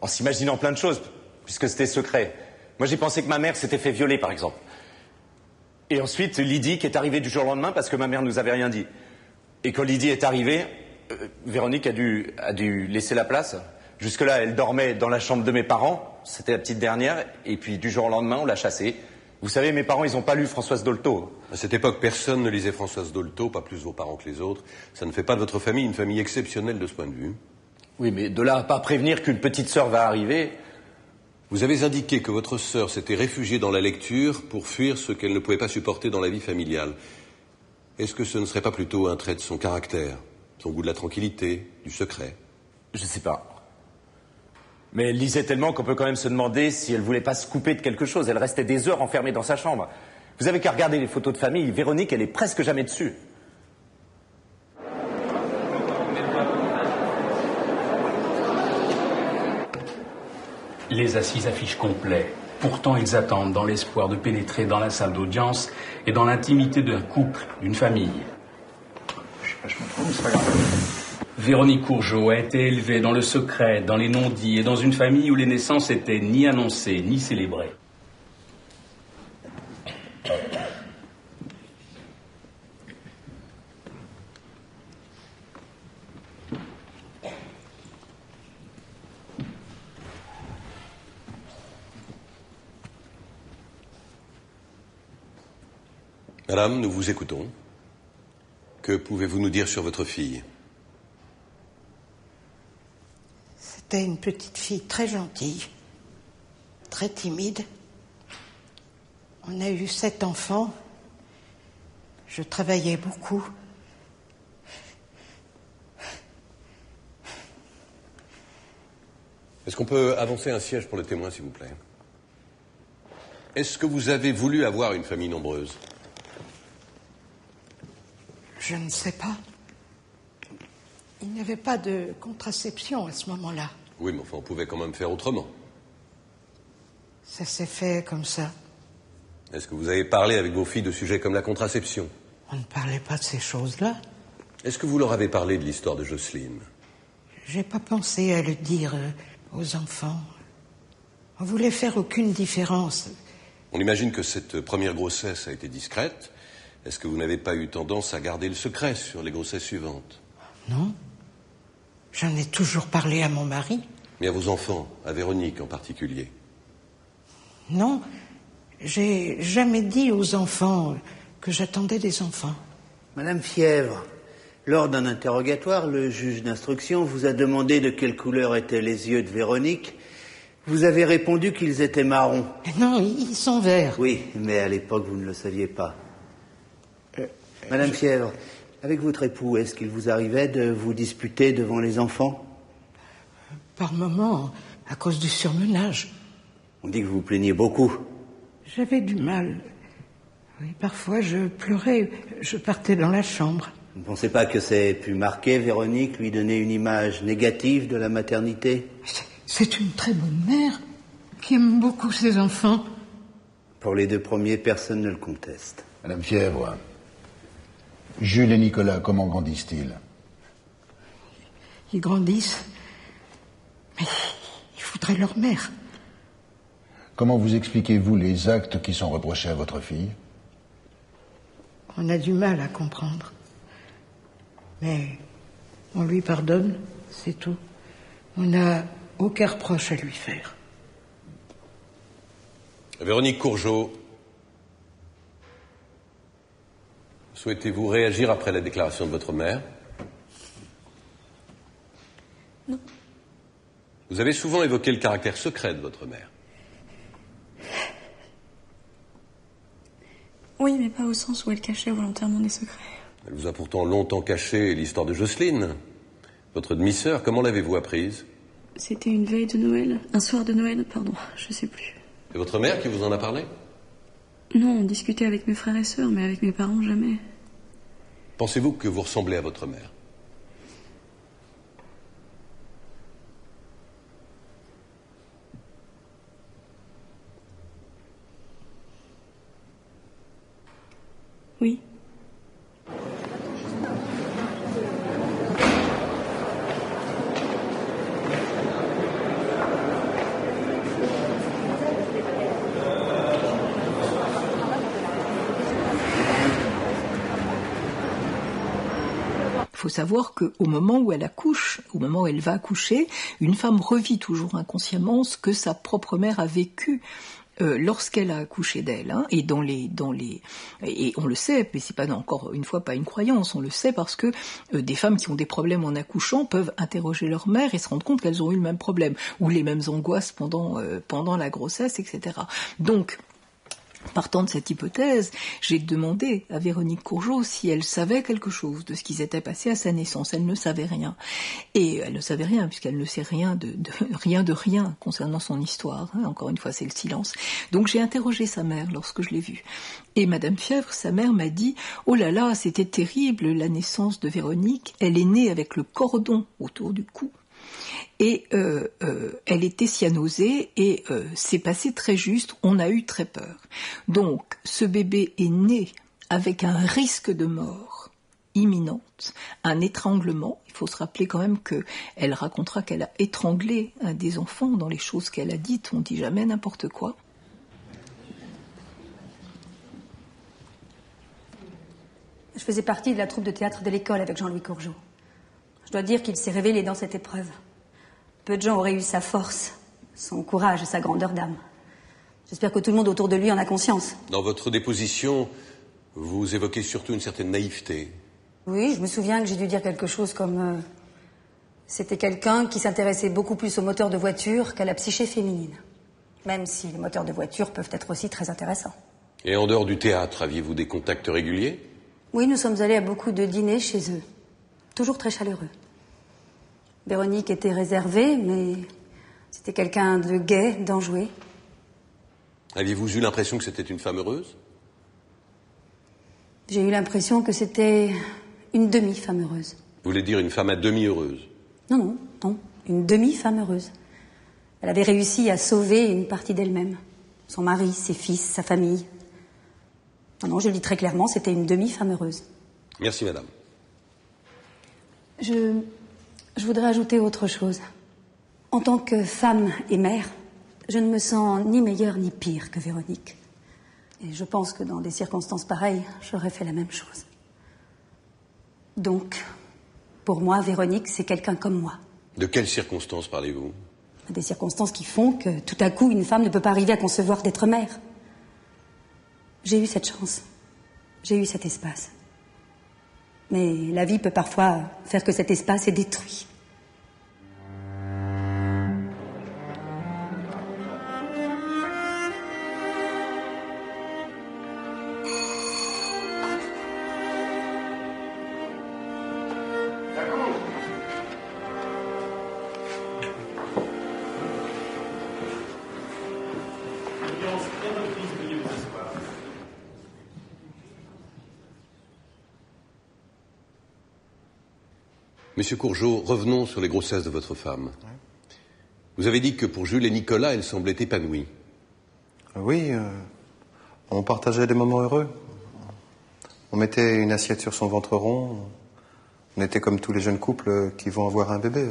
en s'imaginant plein de choses, puisque c'était secret. Moi j'ai pensé que ma mère s'était fait violer, par exemple. Et ensuite, Lydie qui est arrivée du jour au lendemain parce que ma mère nous avait rien dit. Et quand Lydie est arrivée, Véronique a dû laisser la place. Jusque-là, elle dormait dans la chambre de mes parents. C'était la petite dernière. Et puis, du jour au lendemain, on l'a chassée. Vous savez, mes parents, ils n'ont pas lu Françoise Dolto. À cette époque, personne ne lisait Françoise Dolto, pas plus vos parents que les autres. Ça ne fait pas de votre famille une famille exceptionnelle de ce point de vue. Oui, mais de là à pas prévenir qu'une petite sœur va arriver... Vous avez indiqué que votre sœur s'était réfugiée dans la lecture pour fuir ce qu'elle ne pouvait pas supporter dans la vie familiale. Est-ce que ce ne serait pas plutôt un trait de son caractère, son goût de la tranquillité, du secret? Je sais pas. Mais elle lisait tellement qu'on peut quand même se demander si elle voulait pas se couper de quelque chose. Elle restait des heures enfermée dans sa chambre. Vous avez qu'à regarder les photos de famille. Véronique, elle est presque jamais dessus. Les assises affichent complet. Pourtant, ils attendent dans l'espoir de pénétrer dans la salle d'audience et dans l'intimité d'un couple, d'une famille. Je sais pas, je m'en trompe, c'est pas grave. Véronique Courgeot a été élevée dans le secret, dans les non-dits et dans une famille où les naissances étaient ni annoncées ni célébrées. Madame, nous vous écoutons. Que pouvez-vous nous dire sur votre fille? C'était une petite fille très gentille, très timide. On a eu 7 enfants. Je travaillais beaucoup. Est-ce qu'on peut avancer un siège pour le témoin, s'il vous plaît? Est-ce que vous avez voulu avoir une famille nombreuse? Je ne sais pas. Il n'y avait pas de contraception à ce moment-là. Oui, mais enfin, on pouvait quand même faire autrement. Ça s'est fait comme ça. Est-ce que vous avez parlé avec vos filles de sujets comme la contraception? On ne parlait pas de ces choses-là. Est-ce que vous leur avez parlé de l'histoire de Jocelyne? J'ai pas pensé à le dire aux enfants. On voulait faire aucune différence. On imagine que cette première grossesse a été discrète. Est-ce que vous n'avez pas eu tendance à garder le secret sur les grossesses suivantes? Non. J'en ai toujours parlé à mon mari. Mais à vos enfants, à Véronique en particulier? Non. J'ai jamais dit aux enfants que j'attendais des enfants. Madame Fièvre, lors d'un interrogatoire, le juge d'instruction vous a demandé de quelle couleur étaient les yeux de Véronique. Vous avez répondu qu'ils étaient marrons. Non, ils sont verts. Oui, mais à l'époque, vous ne le saviez pas. Madame Fièvre, avec votre époux, est-ce qu'il vous arrivait de vous disputer devant les enfants? Par moments, à cause du surmenage. On dit que vous vous plaignez beaucoup. J'avais du mal. Oui, parfois je pleurais, je partais dans la chambre. Vous ne pensez pas que c'est pu marquer Véronique, lui donner une image négative de la maternité? C'est une très bonne mère qui aime beaucoup ses enfants. Pour les 2 premiers, personne ne le conteste. Madame Fièvre, Jules et Nicolas, comment grandissent-ils? Ils grandissent, mais ils voudraient leur mère. Comment vous expliquez-vous les actes qui sont reprochés à votre fille? On a du mal à comprendre. Mais on lui pardonne, c'est tout. On n'a aucun reproche à lui faire. Véronique Courgeot, souhaitez-vous réagir après la déclaration de votre mère? Non. Vous avez souvent évoqué le caractère secret de votre mère. Oui, mais pas au sens où elle cachait volontairement des secrets. Elle vous a pourtant longtemps caché l'histoire de Jocelyne, votre demi-sœur. Comment l'avez-vous apprise? C'était une veille de Noël, un soir de Noël, pardon, je sais plus. C'est votre mère qui vous en a parlé? Non, on discutait avec mes frères et sœurs, mais avec mes parents, jamais. Pensez-vous que vous ressemblez à votre mère? Oui. Il faut savoir qu'au moment où elle accouche, au moment où elle va accoucher, une femme revit toujours inconsciemment ce que sa propre mère a vécu lorsqu'elle a accouché d'elle, hein, et et on le sait, mais c'est pas encore une fois pas une croyance, on le sait parce que des femmes qui ont des problèmes en accouchant peuvent interroger leur mère et se rendre compte qu'elles ont eu le même problème ou les mêmes angoisses pendant la grossesse, etc. Donc, partant de cette hypothèse, j'ai demandé à Véronique Courgeot si elle savait quelque chose de ce qui s'était passé à sa naissance. Elle ne savait rien. Et elle ne savait rien, puisqu'elle ne sait rien de rien concernant son histoire. Hein. Encore une fois, c'est le silence. Donc j'ai interrogé sa mère lorsque je l'ai vue. Et Madame Fièvre, sa mère, m'a dit « Oh là là, c'était terrible, la naissance de Véronique. Elle est née avec le cordon autour du cou. » Et elle était cyanosée et c'est passé très juste, on a eu très peur. Donc ce bébé est né avec un risque de mort imminente, un étranglement. Il faut se rappeler quand même qu'elle racontera qu'elle a étranglé un des enfants dans les choses qu'elle a dites. On ne dit jamais n'importe quoi. Je faisais partie de la troupe de théâtre de l'école avec Jean-Louis Courgeot. Je dois dire qu'il s'est révélé dans cette épreuve. Peu de gens auraient eu sa force, son courage et sa grandeur d'âme. J'espère que tout le monde autour de lui en a conscience. Dans votre déposition, vous évoquez surtout une certaine naïveté. Oui, je me souviens que j'ai dû dire quelque chose comme... c'était quelqu'un qui s'intéressait beaucoup plus aux moteurs de voiture qu'à la psyché féminine. Même si les moteurs de voiture peuvent être aussi très intéressants. Et en dehors du théâtre, aviez-vous des contacts réguliers? Oui, nous sommes allés à beaucoup de dîners chez eux. Toujours très chaleureux. Véronique était réservée, mais c'était quelqu'un de gai, d'enjoué. Aviez-vous eu l'impression que c'était une femme heureuse? J'ai eu l'impression que c'était une demi-femme heureuse. Vous voulez dire une femme à demi heureuse? Non, une demi-femme heureuse. Elle avait réussi à sauver une partie d'elle-même. Son mari, ses fils, sa famille. Non, je le dis très clairement, c'était une demi-femme heureuse. Merci, madame. Je voudrais ajouter autre chose. En tant que femme et mère, je ne me sens ni meilleure ni pire que Véronique. Et je pense que dans des circonstances pareilles, j'aurais fait la même chose. Donc, pour moi, Véronique, c'est quelqu'un comme moi. De quelles circonstances parlez-vous? Des circonstances qui font que, tout à coup, une femme ne peut pas arriver à concevoir d'être mère. J'ai eu cette chance. J'ai eu cet espace. Mais la vie peut parfois faire que cet espace est détruit. Monsieur Courgeot, revenons sur les grossesses de votre femme. Vous avez dit que pour Jules et Nicolas, elle semblait épanouie. Oui, on partageait des moments heureux. On mettait une assiette sur son ventre rond. On était comme tous les jeunes couples qui vont avoir un bébé.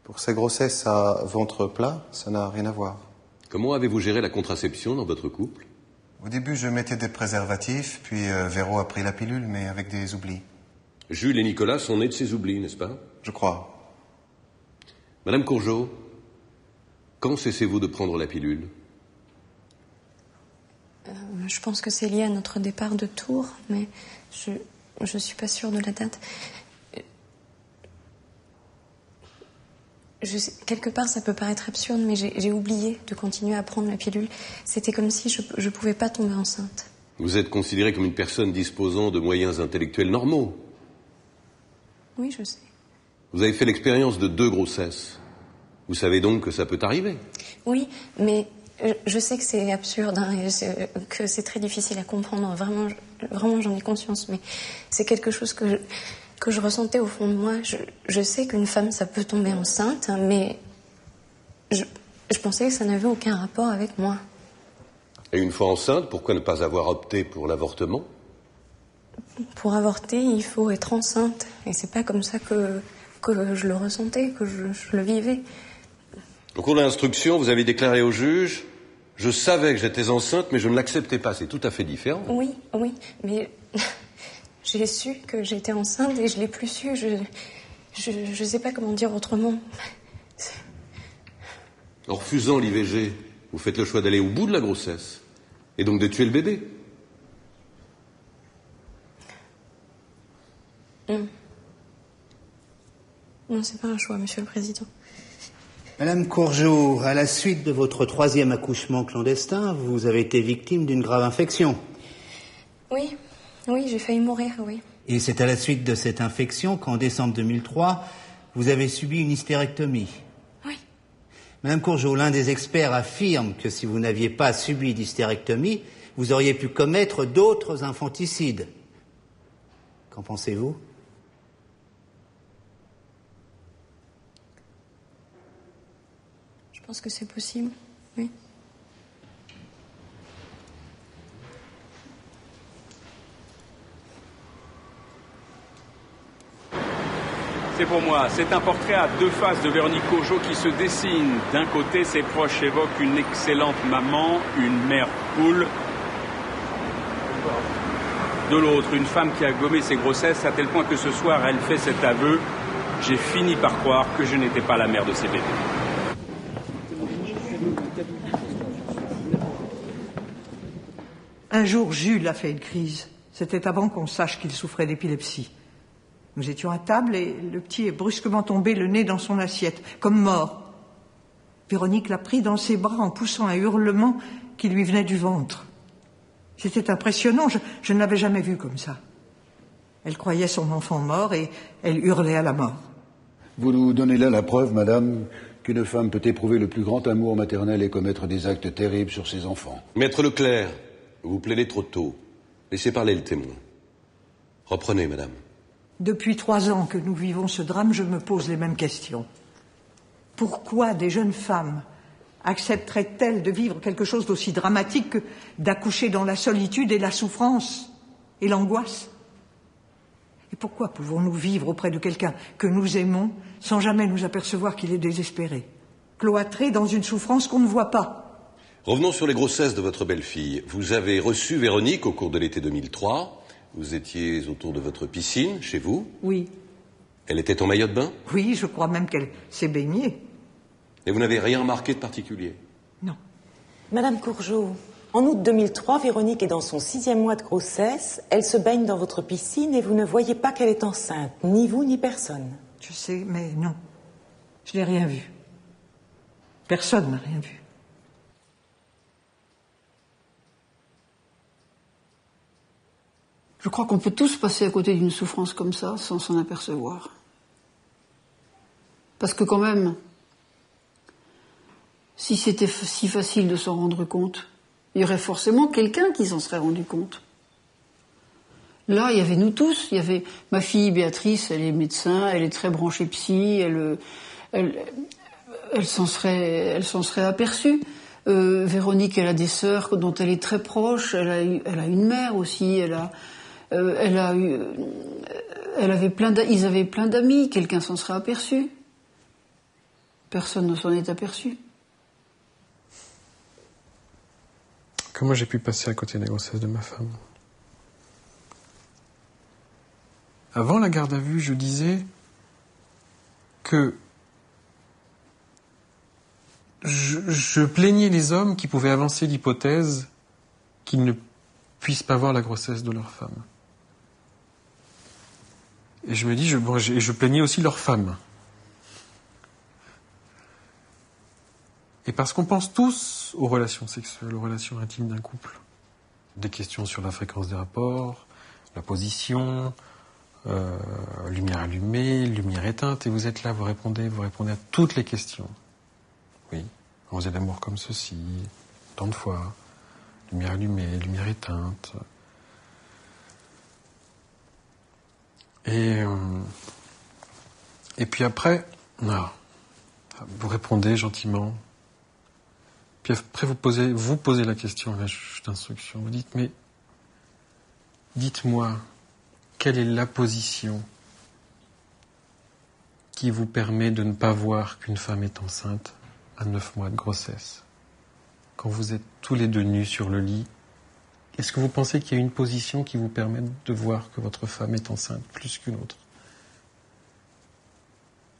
Pour ces grossesses à ventre plat, ça n'a rien à voir. Comment avez-vous géré la contraception dans votre couple? Au début, je mettais des préservatifs, puis Véro a pris la pilule, mais avec des oublis. Jules et Nicolas sont nés de ces oublis, n'est-ce pas? Je crois. Madame Courgeot, quand cessez-vous de prendre la pilule? Je pense que c'est lié à notre départ de Tours, mais je suis pas sûre de la date. Quelque part, ça peut paraître absurde, mais j'ai oublié de continuer à prendre la pilule. C'était comme si je pouvais pas tomber enceinte. Vous êtes considérée comme une personne disposant de moyens intellectuels normaux. Oui, je sais. Vous avez fait l'expérience de 2 grossesses. Vous savez donc que ça peut arriver. Oui, mais je sais que c'est absurde, que c'est très difficile à comprendre. Vraiment, j'en ai conscience, mais c'est quelque chose que je ressentais au fond de moi. Je sais qu'une femme, ça peut tomber enceinte, mais je pensais que ça n'avait aucun rapport avec moi. Et une fois enceinte, pourquoi ne pas avoir opté pour l'avortement? Pour avorter, il faut être enceinte. Et c'est pas comme ça que je le ressentais, que je le vivais. Au cours de l'instruction, vous avez déclaré au juge « Je savais que j'étais enceinte, mais je ne l'acceptais pas ». C'est tout à fait différent. Oui, mais j'ai su que j'étais enceinte et je l'ai plus su. Je sais pas comment dire autrement. En refusant l'IVG, vous faites le choix d'aller au bout de la grossesse et donc de tuer le bébé. Non, c'est pas un choix, Monsieur le Président. Madame Courgeot, à la suite de votre 3e accouchement clandestin, vous avez été victime d'une grave infection. Oui, j'ai failli mourir, oui. Et c'est à la suite de cette infection qu'en décembre 2003, vous avez subi une hystérectomie. Oui. Madame Courgeot, l'un des experts affirme que si vous n'aviez pas subi d'hystérectomie, vous auriez pu commettre d'autres infanticides. Qu'en pensez-vous ? Je pense que c'est possible, oui. C'est pour moi. C'est un portrait à deux faces de Véronique Courgeot qui se dessine. D'un côté, ses proches évoquent une excellente maman, une mère cool. De l'autre, une femme qui a gommé ses grossesses à tel point que ce soir, elle fait cet aveu. J'ai fini par croire que je n'étais pas la mère de ses bébés. Un jour, Jules a fait une crise. C'était avant qu'on sache qu'il souffrait d'épilepsie. Nous étions à table et le petit est brusquement tombé le nez dans son assiette, comme mort. Véronique l'a pris dans ses bras en poussant un hurlement qui lui venait du ventre. C'était impressionnant, je ne l'avais jamais vu comme ça. Elle croyait son enfant mort et elle hurlait à la mort. Vous nous donnez là la preuve, madame, qu'une femme peut éprouver le plus grand amour maternel et commettre des actes terribles sur ses enfants. Maître Leclerc, vous plaidez trop tôt. Laissez parler le témoin. Reprenez, madame. Depuis 3 ans que nous vivons ce drame, je me pose les mêmes questions. Pourquoi des jeunes femmes accepteraient-elles de vivre quelque chose d'aussi dramatique que d'accoucher dans la solitude et la souffrance et l'angoisse? Et pourquoi pouvons-nous vivre auprès de quelqu'un que nous aimons sans jamais nous apercevoir qu'il est désespéré, cloîtré dans une souffrance qu'on ne voit pas? Revenons sur les grossesses de votre belle-fille. Vous avez reçu Véronique au cours de l'été 2003. Vous étiez autour de votre piscine, chez vous. Oui. Elle était en maillot de bain? Oui, je crois même qu'elle s'est baignée. Et vous n'avez rien remarqué de particulier? Non. Madame Courgeot, en août 2003, Véronique est dans son 6e mois de grossesse. Elle se baigne dans votre piscine et vous ne voyez pas qu'elle est enceinte, ni vous ni personne. Je sais, mais non. Je n'ai rien vu. Personne n'a rien vu. Je crois qu'on peut tous passer à côté d'une souffrance comme ça sans s'en apercevoir. Parce que quand même, si c'était si facile de s'en rendre compte, il y aurait forcément quelqu'un qui s'en serait rendu compte. Là, il y avait nous tous. Il y avait ma fille Béatrice, elle est médecin, elle est très branchée psy, elle s'en serait aperçue. Véronique, elle a des sœurs dont elle est très proche, elle a une mère aussi, ils avaient plein d'amis, quelqu'un s'en serait aperçu. Personne ne s'en est aperçu. Comment j'ai pu passer à côté de la grossesse de ma femme? Avant la garde à vue, je disais que je plaignais les hommes qui pouvaient avancer l'hypothèse qu'ils ne puissent pas voir la grossesse de leur femme. Et je me dis, je plaignais aussi leurs femmes. Et parce qu'on pense tous aux relations sexuelles, aux relations intimes d'un couple. Des questions sur la fréquence des rapports, la position, lumière allumée, lumière éteinte, et vous êtes là, vous répondez à toutes les questions. Oui, on faisait l'amour comme ceci, tant de fois, lumière allumée, lumière éteinte. Et puis après, vous répondez gentiment. Puis après, vous posez la question à la juge d'instruction. Vous dites, mais dites-moi, quelle est la position qui vous permet de ne pas voir qu'une femme est enceinte à 9 mois de grossesse? Quand vous êtes tous les deux nus sur le lit, est-ce que vous pensez qu'il y a une position qui vous permet de voir que votre femme est enceinte plus qu'une autre?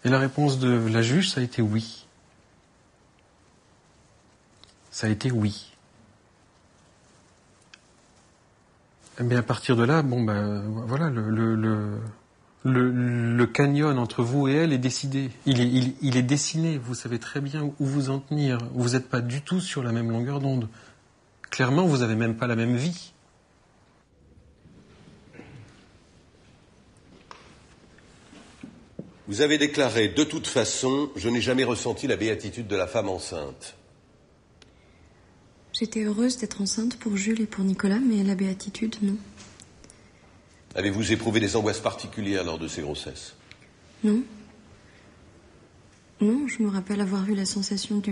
Et la réponse de la juge, ça a été oui. Ça a été oui. Mais à partir de là, voilà, le canyon entre vous et elle est décidé. Il est dessiné. Vous savez très bien où vous en tenir. Vous n'êtes pas du tout sur la même longueur d'onde. Clairement, vous n'avez même pas la même vie. Vous avez déclaré, de toute façon, je n'ai jamais ressenti la béatitude de la femme enceinte. J'étais heureuse d'être enceinte pour Jules et pour Nicolas, mais la béatitude, non. Avez-vous éprouvé des angoisses particulières lors de ces grossesses? Non. Non, je me rappelle avoir eu la sensation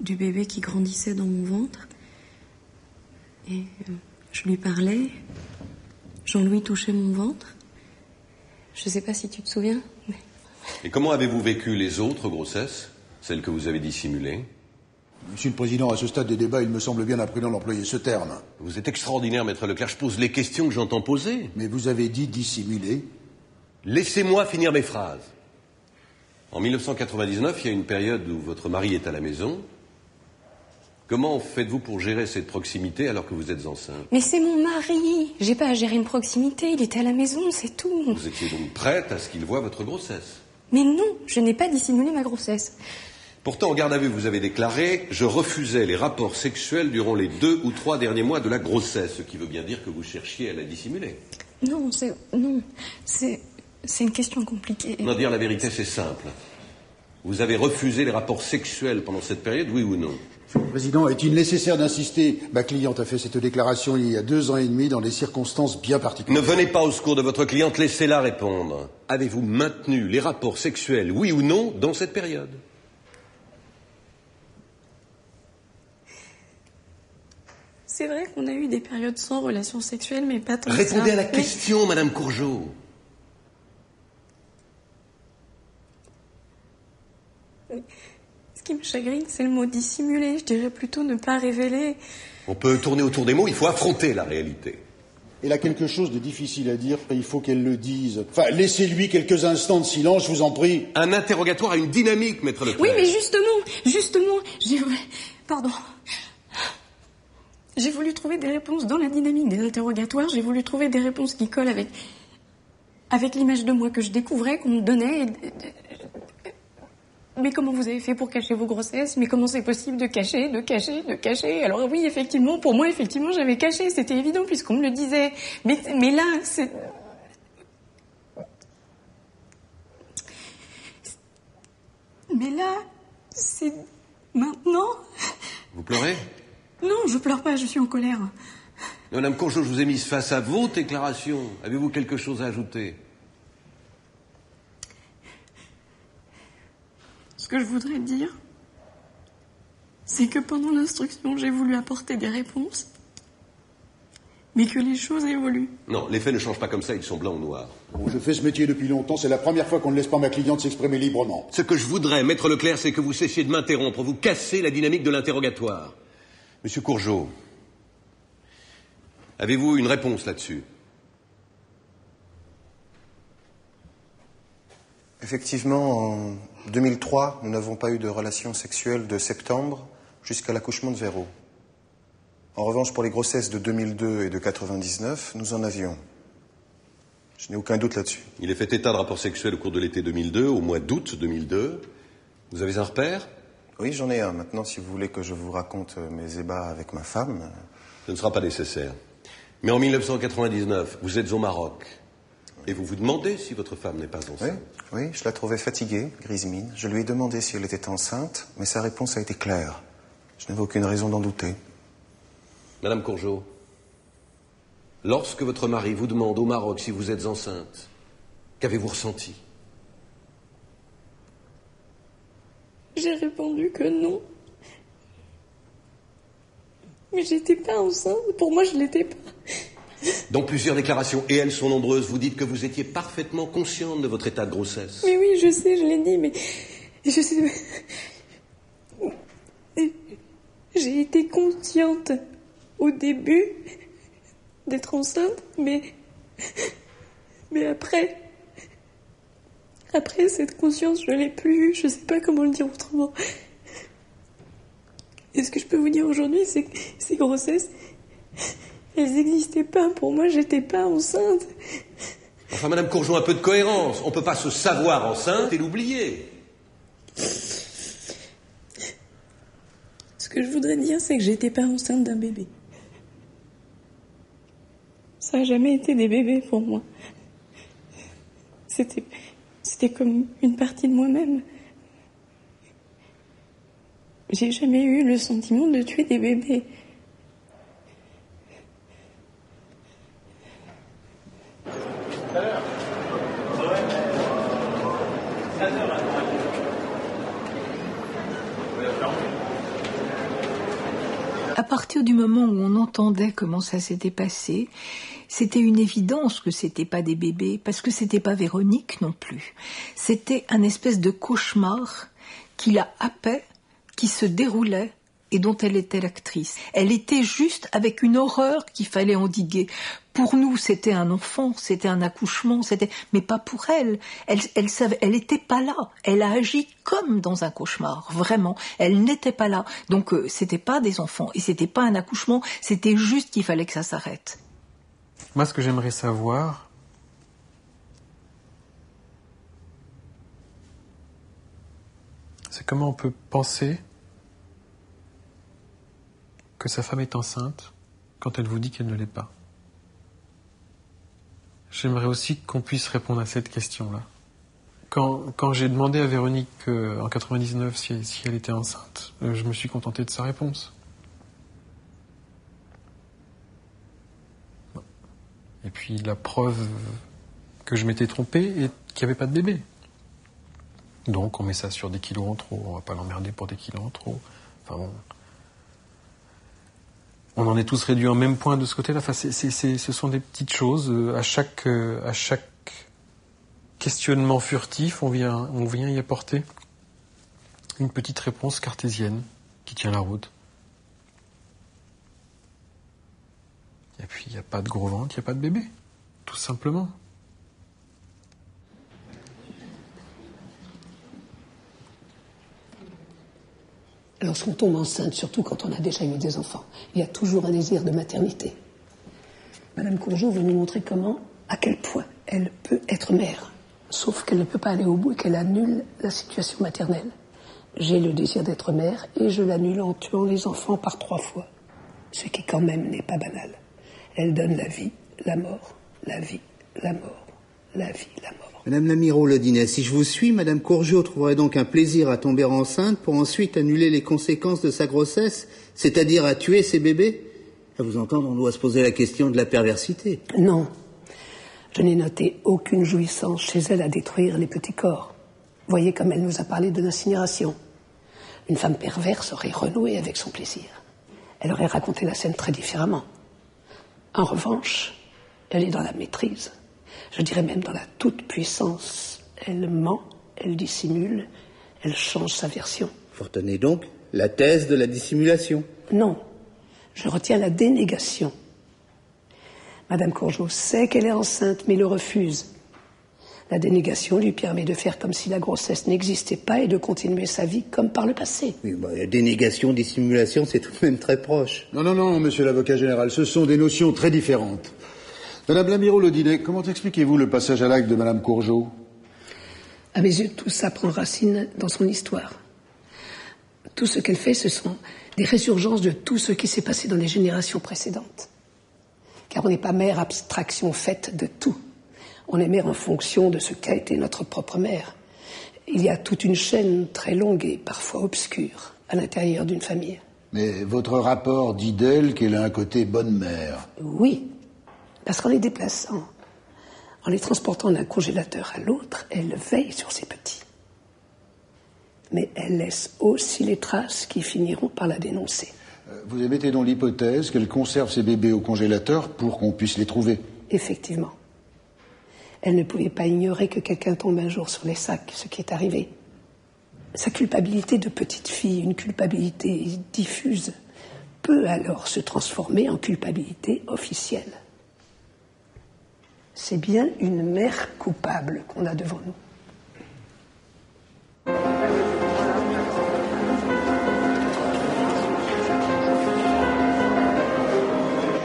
du bébé qui grandissait dans mon ventre. Et je lui parlais. Jean-Louis touchait mon ventre. Je sais pas si tu te souviens, mais Et comment avez-vous vécu les autres grossesses, celles que vous avez dissimulées? Monsieur le Président, à ce stade des débats, il me semble bien imprudent d'employer ce terme. Vous êtes extraordinaire, Maître Leclerc. Je pose les questions que j'entends poser. Mais vous avez dit dissimuler. Laissez-moi finir mes phrases. En 1999, il y a une période où votre mari est à la maison. Comment faites-vous pour gérer cette proximité alors que vous êtes enceinte? Mais c'est mon mari. J'ai pas à gérer une proximité. Il était à la maison, c'est tout. Vous étiez donc prête à ce qu'il voie votre grossesse? Mais non, je n'ai pas dissimulé ma grossesse. Pourtant, en garde à vue, vous avez déclaré « Je refusais les rapports sexuels durant les 2 ou 3 derniers mois de la grossesse », ce qui veut bien dire que vous cherchiez à la dissimuler. Non, c'est une question compliquée. Non, dire la vérité, c'est simple. Vous avez refusé les rapports sexuels pendant cette période, oui ou non? Monsieur le Président, est-il nécessaire d'insister? Ma cliente a fait cette déclaration il y a 2 ans et demi dans des circonstances bien particulières. Ne venez pas au secours de votre cliente, laissez-la répondre. Avez-vous maintenu les rapports sexuels, oui ou non, dans cette période? C'est vrai qu'on a eu des périodes sans relations sexuelles, mais pas tant que ça. Répondez à la question, Madame Courgeot. Ce qui me chagrine, c'est le mot dissimuler. Je dirais plutôt ne pas révéler. On peut tourner autour des mots, il faut affronter la réalité. Elle a quelque chose de difficile à dire, il faut qu'elle le dise. Enfin, laissez-lui quelques instants de silence, je vous en prie. Un interrogatoire a une dynamique, Maître Leclerc. Oui, mais justement, Pardon. J'ai voulu trouver des réponses dans la dynamique des interrogatoires. J'ai voulu trouver des réponses qui collent avec l'image de moi que je découvrais, qu'on me donnait. Mais comment vous avez fait pour cacher vos grossesses? Mais comment c'est possible de cacher? Alors oui, effectivement, pour moi, j'avais caché. C'était évident puisqu'on me le disait. Mais là, c'est... Mais là, c'est... Maintenant... Vous pleurez? Non, je pleure pas, je suis en colère. Madame Courgeot, je vous ai mise face à vos déclarations. Avez-vous quelque chose à ajouter? Ce que je voudrais dire, c'est que pendant l'instruction, j'ai voulu apporter des réponses, mais que les choses évoluent. Non, les faits ne changent pas comme ça, ils sont blancs ou noirs. Bon, je fais ce métier depuis longtemps, c'est la première fois qu'on ne laisse pas ma cliente s'exprimer librement. Ce que je voudrais, Maître Leclerc, c'est que vous cessiez de m'interrompre, vous cassez la dynamique de l'interrogatoire. Monsieur Courgeot, avez-vous une réponse là-dessus? Effectivement, en 2003, nous n'avons pas eu de relations sexuelles de septembre jusqu'à l'accouchement de Véro. En revanche, pour les grossesses de 2002 et de 99, nous en avions. Je n'ai aucun doute là-dessus. Il est fait état de rapports sexuels au cours de l'été 2002, au mois d'août 2002. Vous avez un repère? Oui, j'en ai un. Maintenant, si vous voulez que je vous raconte mes ébats avec ma femme... Ce ne sera pas nécessaire. Mais en 1999, vous êtes au Maroc. Et vous vous demandez si votre femme n'est pas enceinte. Oui, je la trouvais fatiguée, grise mine. Je lui ai demandé si elle était enceinte, mais sa réponse a été claire. Je n'avais aucune raison d'en douter. Madame Courgeot, lorsque votre mari vous demande au Maroc si vous êtes enceinte, qu'avez-vous ressenti? J'ai répondu que non. Mais j'étais pas enceinte. Pour moi, je l'étais pas. Dans plusieurs déclarations, et elles sont nombreuses, vous dites que vous étiez parfaitement consciente de votre état de grossesse. Mais oui, je sais, je l'ai dit, mais... Je sais... J'ai été consciente au début d'être enceinte, mais après... Après, cette conscience, je l'ai plus. Je sais pas comment le dire autrement. Et ce que je peux vous dire aujourd'hui, c'est que ces grossesses, elles n'existaient pas. Pour moi, j'étais pas enceinte. Enfin, Madame Courgeot, un peu de cohérence. On peut pas se savoir enceinte et l'oublier. Ce que je voudrais dire, c'est que j'étais pas enceinte d'un bébé. Ça n'a jamais été des bébés pour moi. C'était comme une partie de moi-même. J'ai jamais eu le sentiment de tuer des bébés. À partir du moment où on entendait comment ça s'était passé, C'était une évidence que c'était pas des bébés, parce que c'était pas Véronique non plus. C'était un espèce de cauchemar qui la happait, qui se déroulait et dont elle était l'actrice. Elle était juste avec une horreur qu'il fallait endiguer. Pour nous, c'était un enfant, c'était un accouchement, mais pas pour elle. Elle savait, elle n'était pas là. Elle a agi comme dans un cauchemar, vraiment. Elle n'était pas là. Donc, c'était pas des enfants et c'était pas un accouchement. C'était juste qu'il fallait que ça s'arrête. Moi, ce que j'aimerais savoir, c'est comment on peut penser que sa femme est enceinte quand elle vous dit qu'elle ne l'est pas. J'aimerais aussi qu'on puisse répondre à cette question-là. Quand j'ai demandé à Véronique en 99 si elle était enceinte, je me suis contenté de sa réponse. Bon. Et puis la preuve que je m'étais trompé et qu'il n'y avait pas de bébé. Donc on met ça sur des kilos en trop, on va pas l'emmerder pour des kilos en trop. Enfin bon. On en est tous réduits au même point de ce côté-là. Enfin, ce sont des petites choses. À chaque questionnement furtif, on vient y apporter une petite réponse cartésienne qui tient la route. Et puis, il n'y a pas de gros ventre, il n'y a pas de bébé. Tout simplement. Lorsqu'on tombe enceinte, surtout quand on a déjà eu des enfants, il y a toujours un désir de maternité. Madame Courgeot veut nous montrer à quel point elle peut être mère, sauf qu'elle ne peut pas aller au bout et qu'elle annule la situation maternelle. J'ai le désir d'être mère et je l'annule en tuant les enfants par 3 fois, ce qui quand même n'est pas banal. Elle donne la vie, la mort, la vie, la mort, la vie, la mort. Madame Lamirault-Lodinet, si je vous suis, Madame Courgeot trouverait donc un plaisir à tomber enceinte pour ensuite annuler les conséquences de sa grossesse, c'est-à-dire à tuer ses bébés? À vous entendre, on doit se poser la question de la perversité. Non. Je n'ai noté aucune jouissance chez elle à détruire les petits corps. Voyez comme elle nous a parlé de l'incinération. Une femme perverse aurait renoué avec son plaisir. Elle aurait raconté la scène très différemment. En revanche, elle est dans la maîtrise. Je dirais même dans la toute-puissance. Elle ment, elle dissimule, elle change sa version. Vous retenez donc la thèse de la dissimulation? Non, je retiens la dénégation. Madame Courgeot sait qu'elle est enceinte, mais le refuse. La dénégation lui permet de faire comme si la grossesse n'existait pas et de continuer sa vie comme par le passé. Oui, la dénégation, dissimulation, c'est tout de même très proche. Non, monsieur l'avocat général, ce sont des notions très différentes. Madame Lamirault-Lodinet, comment expliquez-vous le passage à l'acte de Madame Courgeot? À mes yeux, tout ça prend racine dans son histoire. Tout ce qu'elle fait, ce sont des résurgences de tout ce qui s'est passé dans les générations précédentes. Car on n'est pas mère abstraction faite de tout. On est mère en fonction de ce qu'a été notre propre mère. Il y a toute une chaîne très longue et parfois obscure à l'intérieur d'une famille. Mais votre rapport dit d'elle qu'elle a un côté bonne mère. Oui. Parce qu'en les déplaçant, en les transportant d'un congélateur à l'autre, elle veille sur ses petits. Mais elle laisse aussi les traces qui finiront par la dénoncer. Vous émettez donc l'hypothèse qu'elle conserve ses bébés au congélateur pour qu'on puisse les trouver? Effectivement. Elle ne pouvait pas ignorer que quelqu'un tombe un jour sur les sacs, ce qui est arrivé. Sa culpabilité de petite fille, une culpabilité diffuse, peut alors se transformer en culpabilité officielle. C'est bien une mère coupable qu'on a devant nous.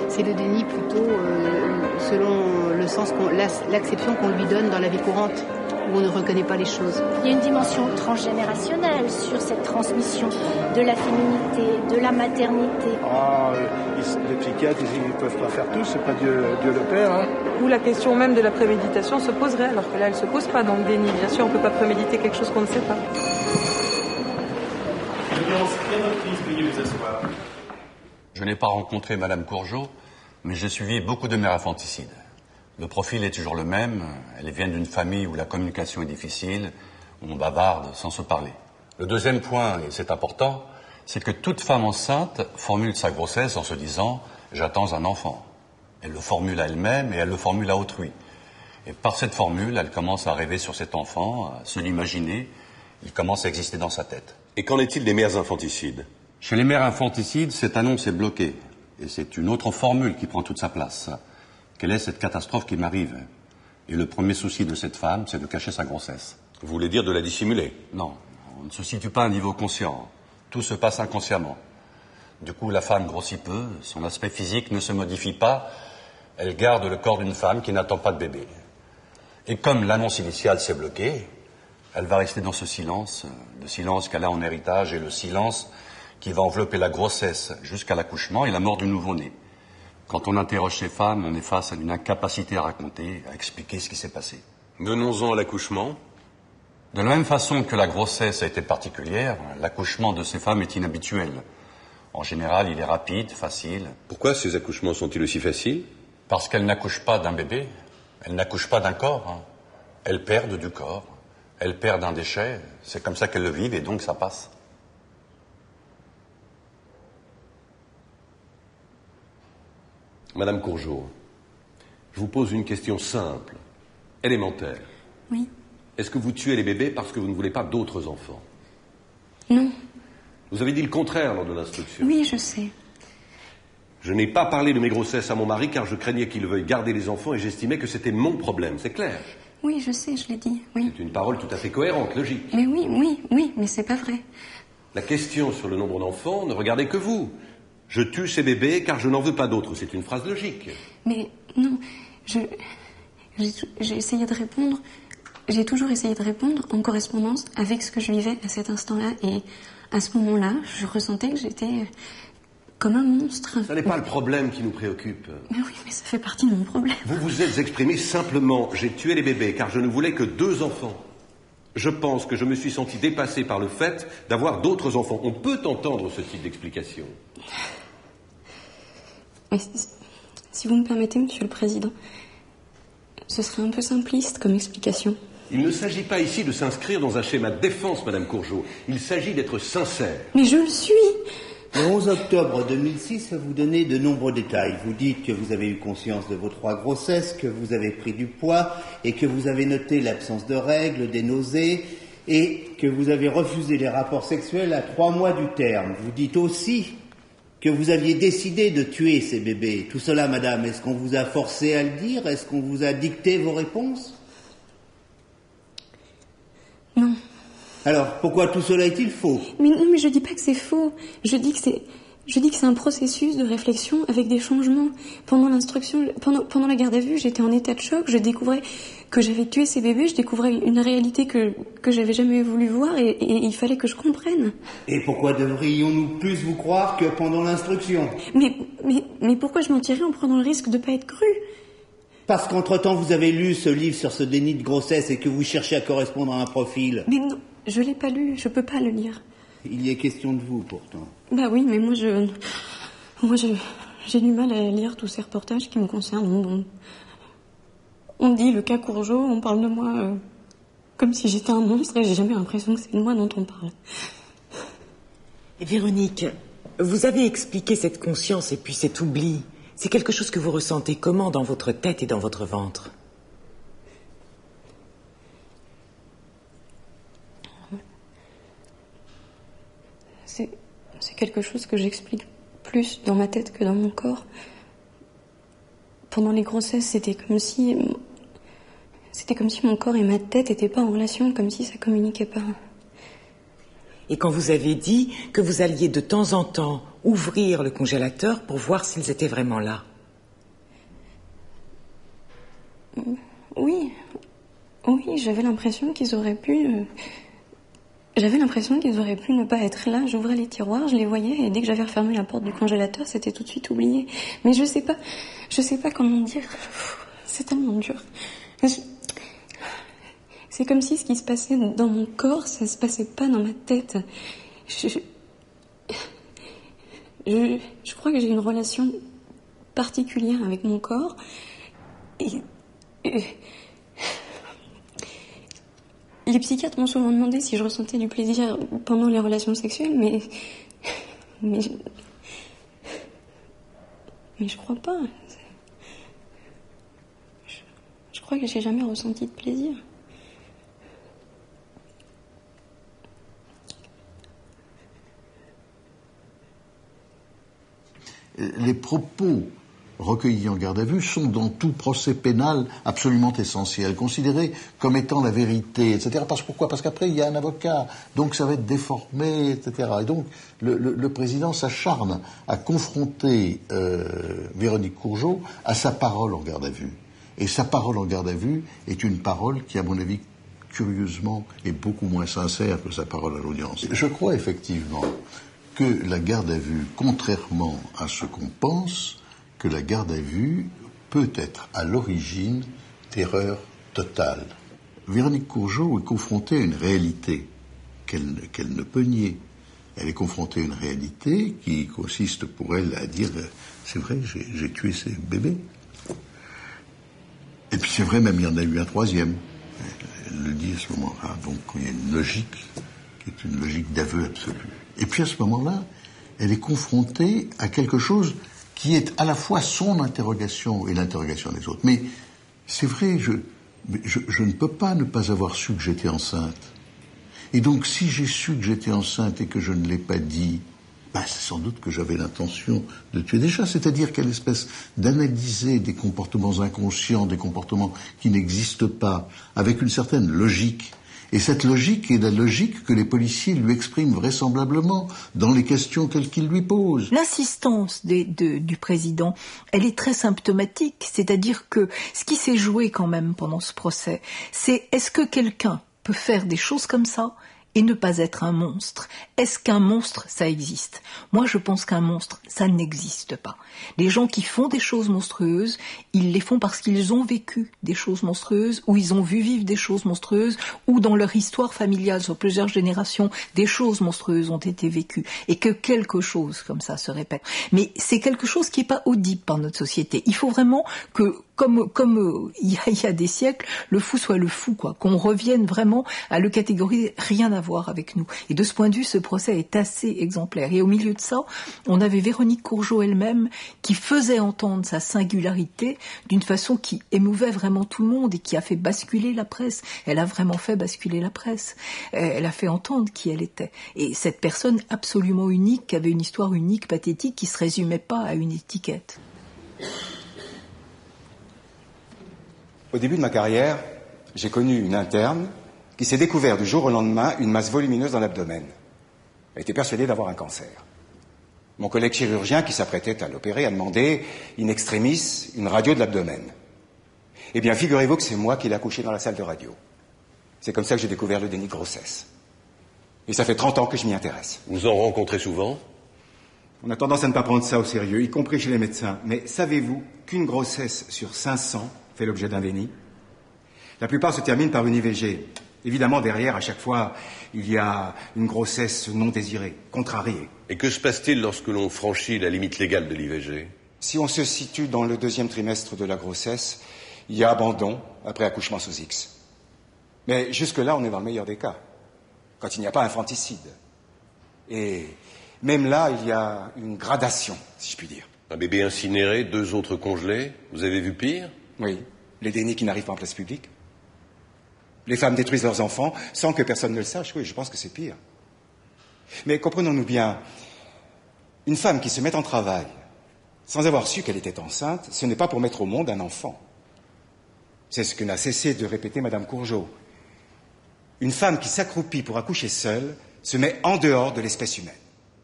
C'est le déni plutôt selon le sens, l'acception qu'on lui donne dans la vie courante, où on ne reconnaît pas les choses. Il y a une dimension transgénérationnelle sur cette transmission de la féminité, de la maternité. Les psychiatres, ils ne peuvent pas faire tout, c'est pas Dieu le Père. Hein. Où la question même de la préméditation se poserait, alors que là, elle ne se pose pas dans le déni. Bien sûr, on ne peut pas préméditer quelque chose qu'on ne sait pas. Je n'ai pas rencontré Madame Courgeot, mais j'ai suivi beaucoup de mères infanticides. Le profil est toujours le même. Elles viennent d'une famille où la communication est difficile, où on bavarde sans se parler. Le deuxième point, et c'est important, c'est que toute femme enceinte formule sa grossesse en se disant « j'attends un enfant ». Elle le formule à elle-même et elle le formule à autrui. Et par cette formule, elle commence à rêver sur cet enfant, à se l'imaginer. Il commence à exister dans sa tête. Et qu'en est-il des mères infanticides? Chez les mères infanticides, cette annonce est bloquée. Et c'est une autre formule qui prend toute sa place. Quelle est cette catastrophe qui m'arrive? Et le premier souci de cette femme, c'est de cacher sa grossesse. Vous voulez dire de la dissimuler? Non, on ne se situe pas à un niveau conscient. Tout se passe inconsciemment. Du coup, la femme grossit peu, son aspect physique ne se modifie pas. Elle garde le corps d'une femme qui n'attend pas de bébé. Et comme l'annonce initiale s'est bloquée, elle va rester dans ce silence, le silence qu'elle a en héritage et le silence qui va envelopper la grossesse jusqu'à l'accouchement et la mort du nouveau-né. Quand on interroge ces femmes, on est face à une incapacité à raconter, à expliquer ce qui s'est passé. Venons-en à l'accouchement. De la même façon que la grossesse a été particulière, l'accouchement de ces femmes est inhabituel. En général, il est rapide, facile. Pourquoi ces accouchements sont-ils aussi faciles? Parce qu'elles n'accouchent pas d'un bébé, elles n'accouchent pas d'un corps. Elles perdent du corps, elles perdent un déchet. C'est comme ça qu'elles le vivent et donc ça passe. Madame Courgeot, je vous pose une question simple, élémentaire. Oui. Est-ce que vous tuez les bébés parce que vous ne voulez pas d'autres enfants? Non. Vous avez dit le contraire lors de l'instruction. Oui, je sais. Je n'ai pas parlé de mes grossesses à mon mari car je craignais qu'il veuille garder les enfants et j'estimais que c'était mon problème, c'est clair? Oui, je sais, je l'ai dit, oui. C'est une parole tout à fait cohérente, logique. Mais oui, mais c'est pas vrai. La question sur le nombre d'enfants ne regardait que vous. Je tue ces bébés car je n'en veux pas d'autres. C'est une phrase logique. Mais non, j'ai essayé de répondre. J'ai toujours essayé de répondre en correspondance avec ce que je vivais à cet instant-là. Et à ce moment-là, je ressentais que j'étais comme un monstre. Ce n'est pas le problème qui nous préoccupe. Mais oui, mais ça fait partie de mon problème. Vous vous êtes exprimé simplement. J'ai tué les bébés car je ne voulais que 2 enfants. Je pense que je me suis senti dépassé par le fait d'avoir d'autres enfants. On peut entendre ce type d'explication. Mais si vous me permettez, Monsieur le Président, ce serait un peu simpliste comme explication. Il ne s'agit pas ici de s'inscrire dans un schéma de défense, Madame Courgeot. Il s'agit d'être sincère. Mais je le suis. Le 11 octobre 2006, vous donnez de nombreux détails. Vous dites que vous avez eu conscience de vos 3 grossesses, que vous avez pris du poids et que vous avez noté l'absence de règles, des nausées et que vous avez refusé les rapports sexuels à 3 mois du terme. Vous dites aussi que vous aviez décidé de tuer ces bébés. Tout cela, madame, est-ce qu'on vous a forcé à le dire? Est-ce qu'on vous a dicté vos réponses? Non. Alors, pourquoi tout cela est-il faux? Mais non, mais je dis pas que c'est faux. Je dis que c'est un processus de réflexion avec des changements. Pendant l'instruction, pendant la garde à vue, j'étais en état de choc. Je découvrais que j'avais tué ces bébés. Je découvrais une réalité que j'avais jamais voulu voir et il fallait que je comprenne. Et pourquoi devrions-nous plus vous croire que pendant l'instruction? Mais pourquoi je mentirais en prenant le risque de pas être crue? Parce qu'entre-temps, vous avez lu ce livre sur ce déni de grossesse et que vous cherchez à correspondre à un profil. Mais non, je l'ai pas lu. Je peux pas le lire. Il y est question de vous, pourtant. Bah oui, mais moi j'ai du mal à lire tous ces reportages qui me concernent. On dit le cas Courgeot, on parle de moi comme si j'étais un monstre et j'ai jamais l'impression que c'est de moi dont on parle. Et Véronique, vous avez expliqué cette conscience et puis cet oubli. C'est quelque chose que vous ressentez comment dans votre tête et dans votre ventre? C'est quelque chose que j'explique plus dans ma tête que dans mon corps. Pendant les grossesses, c'était comme si mon corps et ma tête n'étaient pas en relation, comme si ça communiquait pas. Et quand vous avez dit que vous alliez de temps en temps ouvrir le congélateur pour voir s'ils étaient vraiment là? Oui, j'avais l'impression qu'ils auraient pu... J'avais l'impression qu'ils auraient pu ne pas être là. J'ouvrais les tiroirs, je les voyais, et dès que j'avais refermé la porte du congélateur, c'était tout de suite oublié. Mais je sais pas comment dire. C'est tellement dur. C'est comme si ce qui se passait dans mon corps, ça se passait pas dans ma tête. Je crois que j'ai une relation particulière avec mon corps. Et les psychiatres m'ont souvent demandé si je ressentais du plaisir pendant les relations sexuelles, mais je crois pas. crois que j'ai jamais ressenti de plaisir. Les propos recueillis en garde à vue sont dans tout procès pénal absolument essentiels, considérés comme étant la vérité, etc. Pourquoi ? Parce qu'après, il y a un avocat, donc ça va être déformé, etc. Et donc, le président s'acharne à confronter Véronique Courgeot à sa parole en garde à vue. Et sa parole en garde à vue est une parole qui, à mon avis, curieusement, est beaucoup moins sincère que sa parole à l'audience. Je crois effectivement que la garde à vue, contrairement à ce qu'on pense, que la garde à vue peut être à l'origine d'erreurs totales. Véronique Courgeot est confrontée à une réalité qu'elle ne peut nier. Elle est confrontée à une réalité qui consiste pour elle à dire « c'est vrai, j'ai tué ces bébés ». Et puis c'est vrai, même il y en a eu un troisième. Elle le dit à ce moment-là. Donc il y a une logique qui est une logique d'aveu absolu. Et puis à ce moment-là, elle est confrontée à quelque chose qui est à la fois son interrogation et l'interrogation des autres. Mais c'est vrai, je ne peux pas ne pas avoir su que j'étais enceinte. Et donc, si j'ai su que j'étais enceinte et que je ne l'ai pas dit, c'est sans doute que j'avais l'intention de tuer des chats. C'est-à-dire quelle espèce d'analyser des comportements inconscients, des comportements qui n'existent pas, avec une certaine logique. Et cette logique est la logique que les policiers lui expriment vraisemblablement dans les questions qu'ils lui posent. L'insistance du président, elle est très symptomatique. C'est-à-dire que ce qui s'est joué quand même pendant ce procès, c'est est-ce que quelqu'un peut faire des choses comme ça et ne pas être un monstre? Est-ce qu'un monstre, ça existe? Moi, je pense qu'un monstre, ça n'existe pas. Les gens qui font des choses monstrueuses, ils les font parce qu'ils ont vécu des choses monstrueuses, ou ils ont vu vivre des choses monstrueuses, ou dans leur histoire familiale, sur plusieurs générations, des choses monstrueuses ont été vécues, et que quelque chose comme ça se répète. Mais c'est quelque chose qui n'est pas audible par notre société. Il faut vraiment que, comme il y a des siècles, le fou soit le fou, quoi. Qu'on revienne vraiment à le catégoriser, rien à voir avec nous. Et de ce point de vue, ce procès est assez exemplaire. Et au milieu de ça, on avait Véronique Courgeot elle-même qui faisait entendre sa singularité d'une façon qui émouvait vraiment tout le monde et qui a fait basculer la presse. Elle a vraiment fait basculer la presse. Elle a fait entendre qui elle était. Et cette personne absolument unique, qui avait une histoire unique, pathétique, qui ne se résumait pas à une étiquette. Au début de ma carrière, j'ai connu une interne qui s'est découvert du jour au lendemain une masse volumineuse dans l'abdomen. Elle était persuadée d'avoir un cancer. Mon collègue chirurgien qui s'apprêtait à l'opérer a demandé, in extremis, une radio de l'abdomen. Eh bien, figurez-vous que c'est moi qui l'ai accouché dans la salle de radio. C'est comme ça que j'ai découvert le déni de grossesse. Et ça fait 30 ans que je m'y intéresse. Vous en rencontrez souvent ? On a tendance à ne pas prendre ça au sérieux, y compris chez les médecins. Mais savez-vous qu'une grossesse sur 500 fait l'objet d'un déni? La plupart se terminent par une IVG. Évidemment, derrière, à chaque fois, il y a une grossesse non désirée, contrariée. Et que se passe-t-il lorsque l'on franchit la limite légale de l'IVG? Si on se situe dans le 2e trimestre de la grossesse, il y a abandon après accouchement sous X. Mais jusque-là, on est dans le meilleur des cas, quand il n'y a pas infanticide. Et même là, il y a une gradation, si je puis dire. Un bébé incinéré, 2 autres congelés, vous avez vu pire? Oui, les dénis qui n'arrivent pas en place publique. Les femmes détruisent leurs enfants sans que personne ne le sache. Oui, je pense que c'est pire. Mais comprenons-nous bien, une femme qui se met en travail sans avoir su qu'elle était enceinte, ce n'est pas pour mettre au monde un enfant. C'est ce que n'a cessé de répéter Madame Courgeot. Une femme qui s'accroupit pour accoucher seule se met en dehors de l'espèce humaine.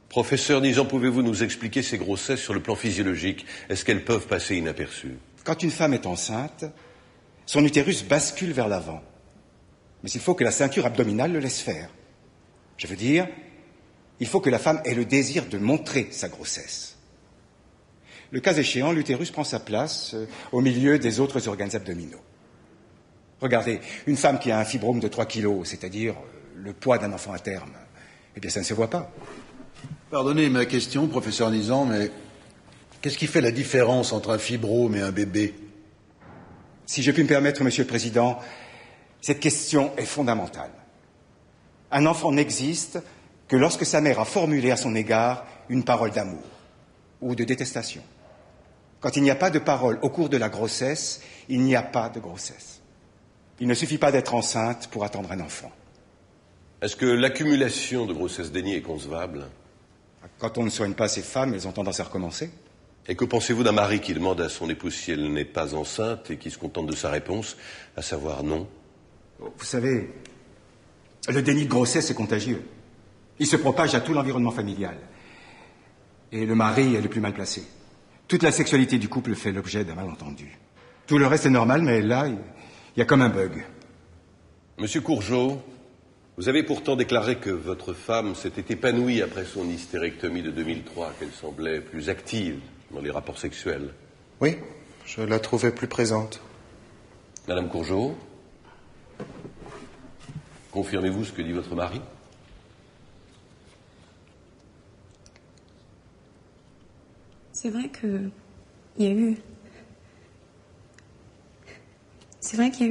Professeur Nizan, pouvez-vous nous expliquer ces grossesses sur le plan physiologique? Est-ce qu'elles peuvent passer inaperçues? Quand une femme est enceinte, son utérus bascule vers l'avant. Mais il faut que la ceinture abdominale le laisse faire. Je veux dire, il faut que la femme ait le désir de montrer sa grossesse. Le cas échéant, l'utérus prend sa place au milieu des autres organes abdominaux. Regardez, une femme qui a un fibrome de 3 kilos, c'est-à-dire le poids d'un enfant à terme, eh bien ça ne se voit pas. Pardonnez ma question, professeur Nizan, mais qu'est-ce qui fait la différence entre un fibrome et un bébé? Si je puis me permettre, Monsieur le Président, cette question est fondamentale. Un enfant n'existe que lorsque sa mère a formulé à son égard une parole d'amour ou de détestation. Quand il n'y a pas de parole au cours de la grossesse, il n'y a pas de grossesse. Il ne suffit pas d'être enceinte pour attendre un enfant. Est-ce que l'accumulation de grossesses déniées est concevable? Quand on ne soigne pas ces femmes, elles ont tendance à recommencer. Et que pensez-vous d'un mari qui demande à son épouse si elle n'est pas enceinte et qui se contente de sa réponse, à savoir non? Vous savez, le déni de grossesse est contagieux. Il se propage à tout l'environnement familial. Et le mari est le plus mal placé. Toute la sexualité du couple fait l'objet d'un malentendu. Tout le reste est normal, mais là, il y a comme un bug. Monsieur Courgeot, vous avez pourtant déclaré que votre femme s'était épanouie après son hystérectomie de 2003, qu'elle semblait plus active dans les rapports sexuels. Oui, je la trouvais plus présente. Madame Courgeot, confirmez-vous ce que dit votre mari? C'est vrai qu'il y a eu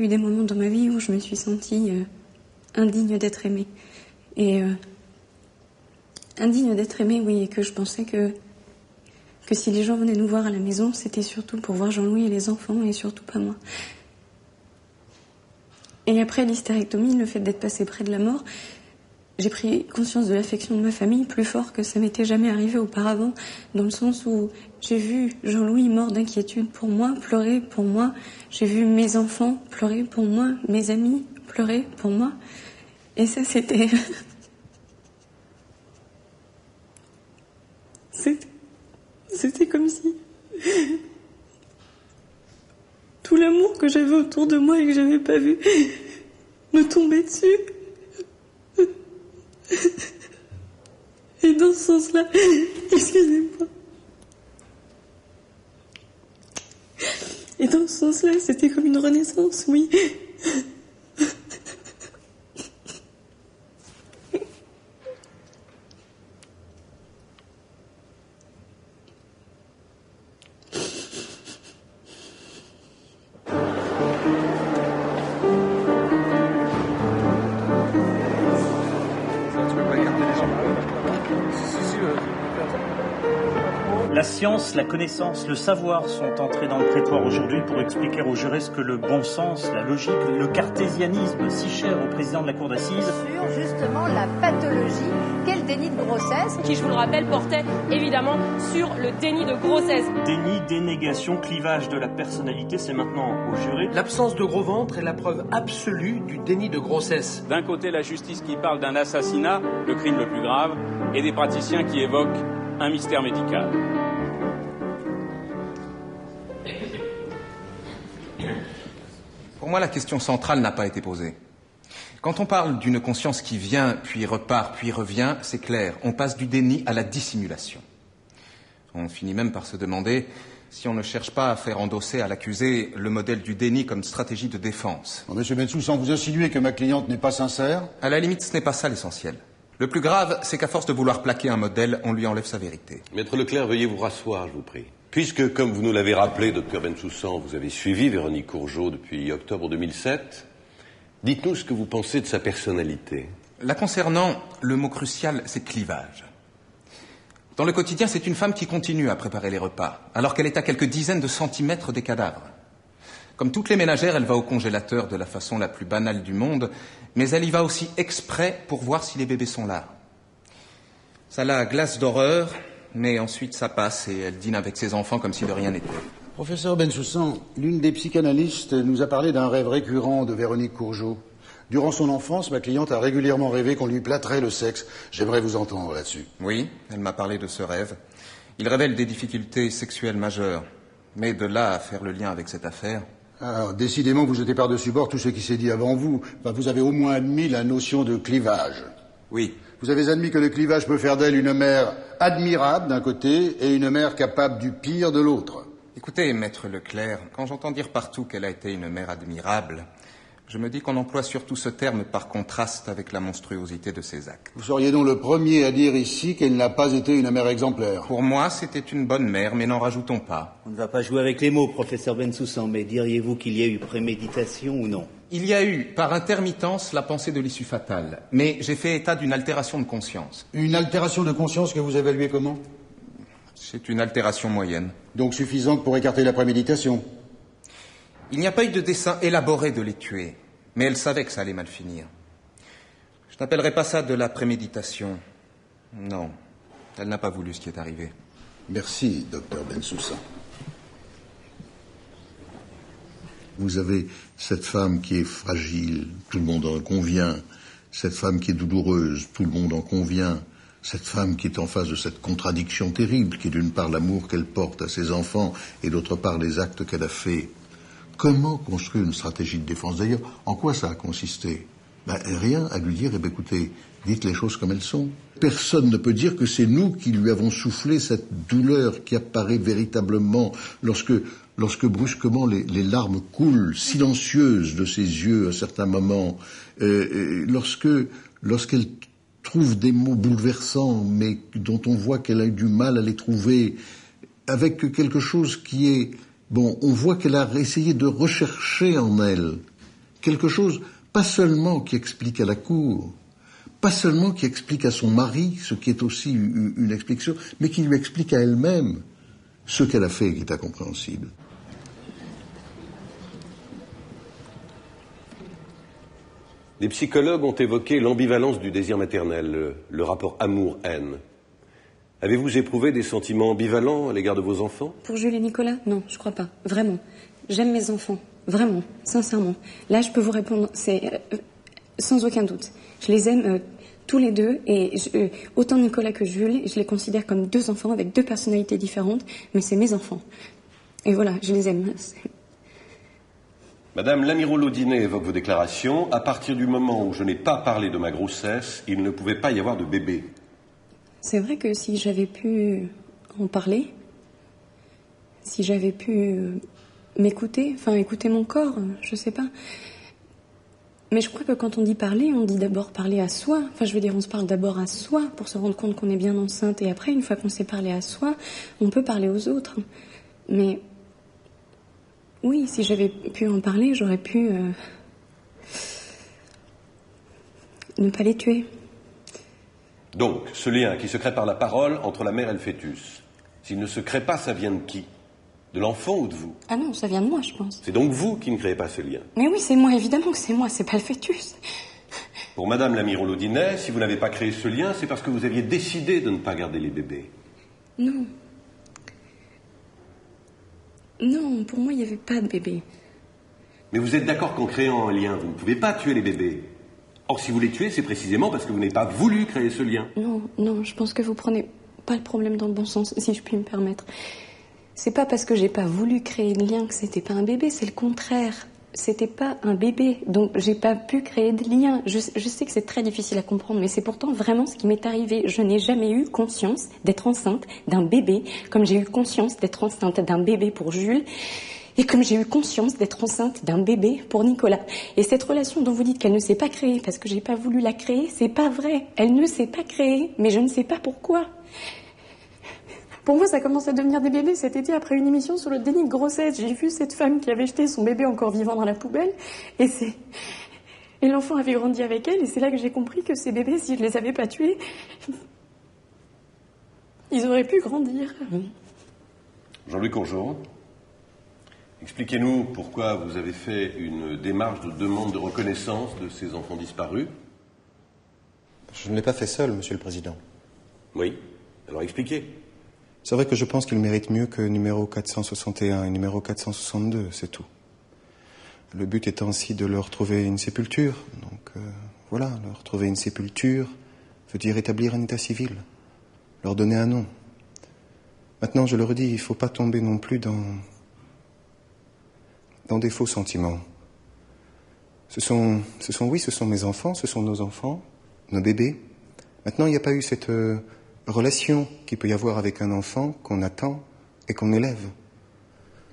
des moments dans ma vie où je me suis sentie indigne d'être aimée. Et indigne d'être aimée, oui, et que je pensais que si les gens venaient nous voir à la maison, c'était surtout pour voir Jean-Louis et les enfants, et surtout pas moi. Et après l'hystérectomie, le fait d'être passé près de la mort, j'ai pris conscience de l'affection de ma famille plus fort que ça m'était jamais arrivé auparavant, dans le sens où j'ai vu Jean-Louis mort d'inquiétude pour moi, pleurer pour moi. J'ai vu mes enfants pleurer pour moi, mes amis pleurer pour moi. Et ça, c'était... C'était comme si... tout l'amour que j'avais autour de moi et que j'avais pas vu me tombait dessus. Et dans ce sens-là, excusez-moi. Et dans ce sens-là, c'était comme une renaissance, oui. La science, la connaissance, le savoir sont entrés dans le prétoire aujourd'hui pour expliquer aux jurés ce que le bon sens, la logique, le cartésianisme, si cher au président de la cour d'assises. Sur justement la pathologie qu'est le déni de grossesse. Qui, je vous le rappelle, portait évidemment sur le déni de grossesse. Déni, dénégation, clivage de la personnalité, c'est maintenant aux jurés. L'absence de gros ventre est la preuve absolue du déni de grossesse. D'un côté, la justice qui parle d'un assassinat, le crime le plus grave, et des praticiens qui évoquent un mystère médical. Pour moi, la question centrale n'a pas été posée. Quand on parle d'une conscience qui vient, puis repart, puis revient, c'est clair, on passe du déni à la dissimulation. On finit même par se demander si on ne cherche pas à faire endosser à l'accusé le modèle du déni comme stratégie de défense. Bon, Monsieur Bensoussan, vous insinuez que ma cliente n'est pas sincère? À la limite, ce n'est pas ça l'essentiel. Le plus grave, c'est qu'à force de vouloir plaquer un modèle, on lui enlève sa vérité. Maître Leclerc, veuillez vous rasseoir, je vous prie. Puisque, comme vous nous l'avez rappelé, docteur Bensoussan, vous avez suivi Véronique Courgeot depuis octobre 2007, dites-nous ce que vous pensez de sa personnalité. La concernant, le mot crucial, c'est clivage. Dans le quotidien, c'est une femme qui continue à préparer les repas, alors qu'elle est à quelques dizaines de centimètres des cadavres. Comme toutes les ménagères, elle va au congélateur de la façon la plus banale du monde, mais elle y va aussi exprès pour voir si les bébés sont là. Ça la glace d'horreur, mais ensuite ça passe et elle dîne avec ses enfants comme si de rien n'était. Professeur Bensoussan, l'une des psychanalystes nous a parlé d'un rêve récurrent de Véronique Courgeot. Durant son enfance, ma cliente a régulièrement rêvé qu'on lui plâtrait le sexe. J'aimerais vous entendre là-dessus. Oui, elle m'a parlé de ce rêve. Il révèle des difficultés sexuelles majeures. Mais de là à faire le lien avec cette affaire... Ah, décidément, vous jetez par-dessus bord tout ce qui s'est dit avant vous. Enfin, vous avez au moins admis la notion de clivage. Oui. Vous avez admis que le clivage peut faire d'elle une mère admirable d'un côté et une mère capable du pire de l'autre. Écoutez, maître Leclerc, quand j'entends dire partout qu'elle a été une mère admirable, je me dis qu'on emploie surtout ce terme par contraste avec la monstruosité de ses actes. Vous seriez donc le premier à dire ici qu'elle n'a pas été une mère exemplaire. Pour moi, c'était une bonne mère, mais n'en rajoutons pas. On ne va pas jouer avec les mots, professeur Bensoussan, mais diriez-vous qu'il y a eu préméditation ou non? Il y a eu, par intermittence, la pensée de l'issue fatale, mais j'ai fait état d'une altération de conscience. Une altération de conscience que vous évaluez comment? C'est une altération moyenne. Donc suffisante pour écarter la préméditation? Il n'y a pas eu de dessein élaboré de les tuer, Mais elle savait que ça allait mal finir. Je n'appellerais pas ça de la préméditation. Non, elle n'a pas voulu ce qui est arrivé. Merci, docteur Bensoussan. Vous avez cette femme qui est fragile, tout le monde en convient. Cette femme qui est douloureuse, tout le monde en convient. Cette femme qui est en face de cette contradiction terrible, qui est d'une part l'amour qu'elle porte à ses enfants et d'autre part les actes qu'elle a faits. Comment construire une stratégie de défense? D'ailleurs, en quoi ça a consisté? Rien à lui dire, écoutez, dites les choses comme elles sont. Personne ne peut dire que c'est nous qui lui avons soufflé cette douleur qui apparaît véritablement lorsque brusquement les larmes coulent, silencieuses de ses yeux à certains moments, lorsqu'elle trouve des mots bouleversants, mais dont on voit qu'elle a eu du mal à les trouver, avec quelque chose qui est... Bon, on voit qu'elle a essayé de rechercher en elle quelque chose, pas seulement qui explique à la cour, pas seulement qui explique à son mari, ce qui est aussi une explication, mais qui lui explique à elle-même ce qu'elle a fait et qui est incompréhensible. Les psychologues ont évoqué l'ambivalence du désir maternel, le rapport amour-haine. Avez-vous éprouvé des sentiments ambivalents à l'égard de vos enfants? Pour Jules et Nicolas, non, je crois pas. Vraiment. J'aime mes enfants. Vraiment. Sincèrement. Là, je peux vous répondre, c'est sans aucun doute. Je les aime tous les deux, et autant Nicolas que Jules, je les considère comme deux enfants avec deux personnalités différentes, mais c'est mes enfants. Et voilà, je les aime. Madame Lamiraux-Laudinet évoque vos déclarations. À partir du moment où je n'ai pas parlé de ma grossesse, il ne pouvait pas y avoir de bébé. C'est vrai que si j'avais pu en parler, si j'avais pu m'écouter, enfin écouter mon corps, je sais pas. Mais je crois que quand on dit parler, on dit d'abord parler à soi. Enfin, je veux dire, on se parle d'abord à soi pour se rendre compte qu'on est bien enceinte. Et après, une fois qu'on s'est parlé à soi, on peut parler aux autres. Mais oui, si j'avais pu en parler, j'aurais pu ne pas les tuer. Donc, ce lien qui se crée par la parole entre la mère et le fœtus, s'il ne se crée pas, ça vient de qui? De l'enfant ou de vous? Ah non, ça vient de moi, je pense. C'est donc vous qui ne créez pas ce lien? Mais oui, c'est moi, évidemment que c'est moi, c'est pas le fœtus. Pour Madame Lamiraux-Laudinet, si vous n'avez pas créé ce lien, c'est parce que vous aviez décidé de ne pas garder les bébés. Non. Non, pour moi, il n'y avait pas de bébé. Mais vous êtes d'accord qu'en créant un lien, vous ne pouvez pas tuer les bébés? Or, si vous les tuez, c'est précisément parce que vous n'avez pas voulu créer ce lien. Non, je pense que vous prenez pas le problème dans le bon sens, si je puis me permettre. C'est pas parce que j'ai pas voulu créer le lien que c'était pas un bébé, c'est le contraire. C'était pas un bébé, donc j'ai pas pu créer de lien. Je sais que c'est très difficile à comprendre, mais c'est pourtant vraiment ce qui m'est arrivé. Je n'ai jamais eu conscience d'être enceinte d'un bébé, comme j'ai eu conscience d'être enceinte d'un bébé pour Jules, et comme j'ai eu conscience d'être enceinte d'un bébé pour Nicolas. Et cette relation dont vous dites qu'elle ne s'est pas créée parce que j'ai pas voulu la créer, c'est pas vrai. Elle ne s'est pas créée, mais je ne sais pas pourquoi. Pour moi, ça commence à devenir des bébés cet été après une émission sur le déni de grossesse. J'ai vu cette femme qui avait jeté son bébé encore vivant dans la poubelle, et l'enfant avait grandi avec elle, et c'est là que j'ai compris que ces bébés, si je les avais pas tués, ils auraient pu grandir. Jean-Louis Courgeot, expliquez-nous pourquoi vous avez fait une démarche de demande de reconnaissance de ces enfants disparus. Je ne l'ai pas fait seul, Monsieur le Président. Oui, alors expliquez. C'est vrai que je pense qu'il mérite mieux que numéro 461 et numéro 462, c'est tout. Le but étant aussi de leur trouver une sépulture. Donc voilà, leur trouver une sépulture veut dire établir un état civil, leur donner un nom. Maintenant, je le redis, il ne faut pas tomber non plus dans des faux sentiments. Ce sont mes enfants, ce sont nos enfants, nos bébés. Maintenant, il n'y a pas eu cette relation qu'il peut y avoir avec un enfant qu'on attend et qu'on élève.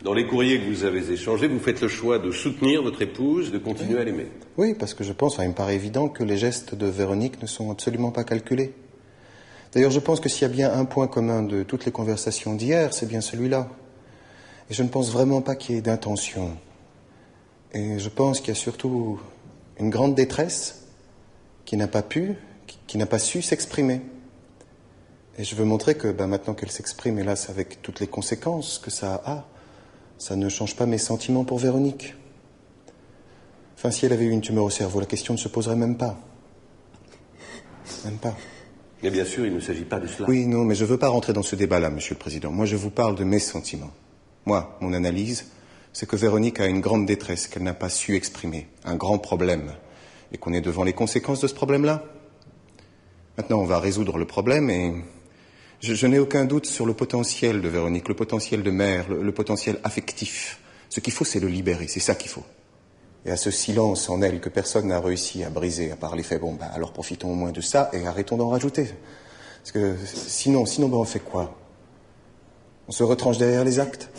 Dans les courriers que vous avez échangés, vous faites le choix de soutenir votre épouse, de continuer à l'aimer. Oui, parce que je pense, il me paraît évident que les gestes de Véronique ne sont absolument pas calculés. D'ailleurs, je pense que s'il y a bien un point commun de toutes les conversations d'hier, c'est bien celui-là. Et je ne pense vraiment pas qu'il y ait d'intention. Et je pense qu'il y a surtout une grande détresse qui n'a pas pu, qui n'a pas su s'exprimer. Et je veux montrer que maintenant qu'elle s'exprime, hélas, avec toutes les conséquences que ça a, ça ne change pas mes sentiments pour Véronique. Enfin, si elle avait eu une tumeur au cerveau, la question ne se poserait même pas. Même pas. Mais bien sûr, il ne s'agit pas de cela. Oui, non, mais je ne veux pas rentrer dans ce débat-là, Monsieur le Président. Moi, je vous parle de mes sentiments. Moi, mon analyse, c'est que Véronique a une grande détresse qu'elle n'a pas su exprimer, un grand problème, et qu'on est devant les conséquences de ce problème-là. Maintenant, on va résoudre le problème, et je n'ai aucun doute sur le potentiel de Véronique, le potentiel de mère, le potentiel affectif. Ce qu'il faut, c'est le libérer, c'est ça qu'il faut. Et à ce silence en elle que personne n'a réussi à briser, à part les faits, alors profitons au moins de ça et arrêtons d'en rajouter. Parce que sinon, on fait quoi? On se retranche derrière les actes?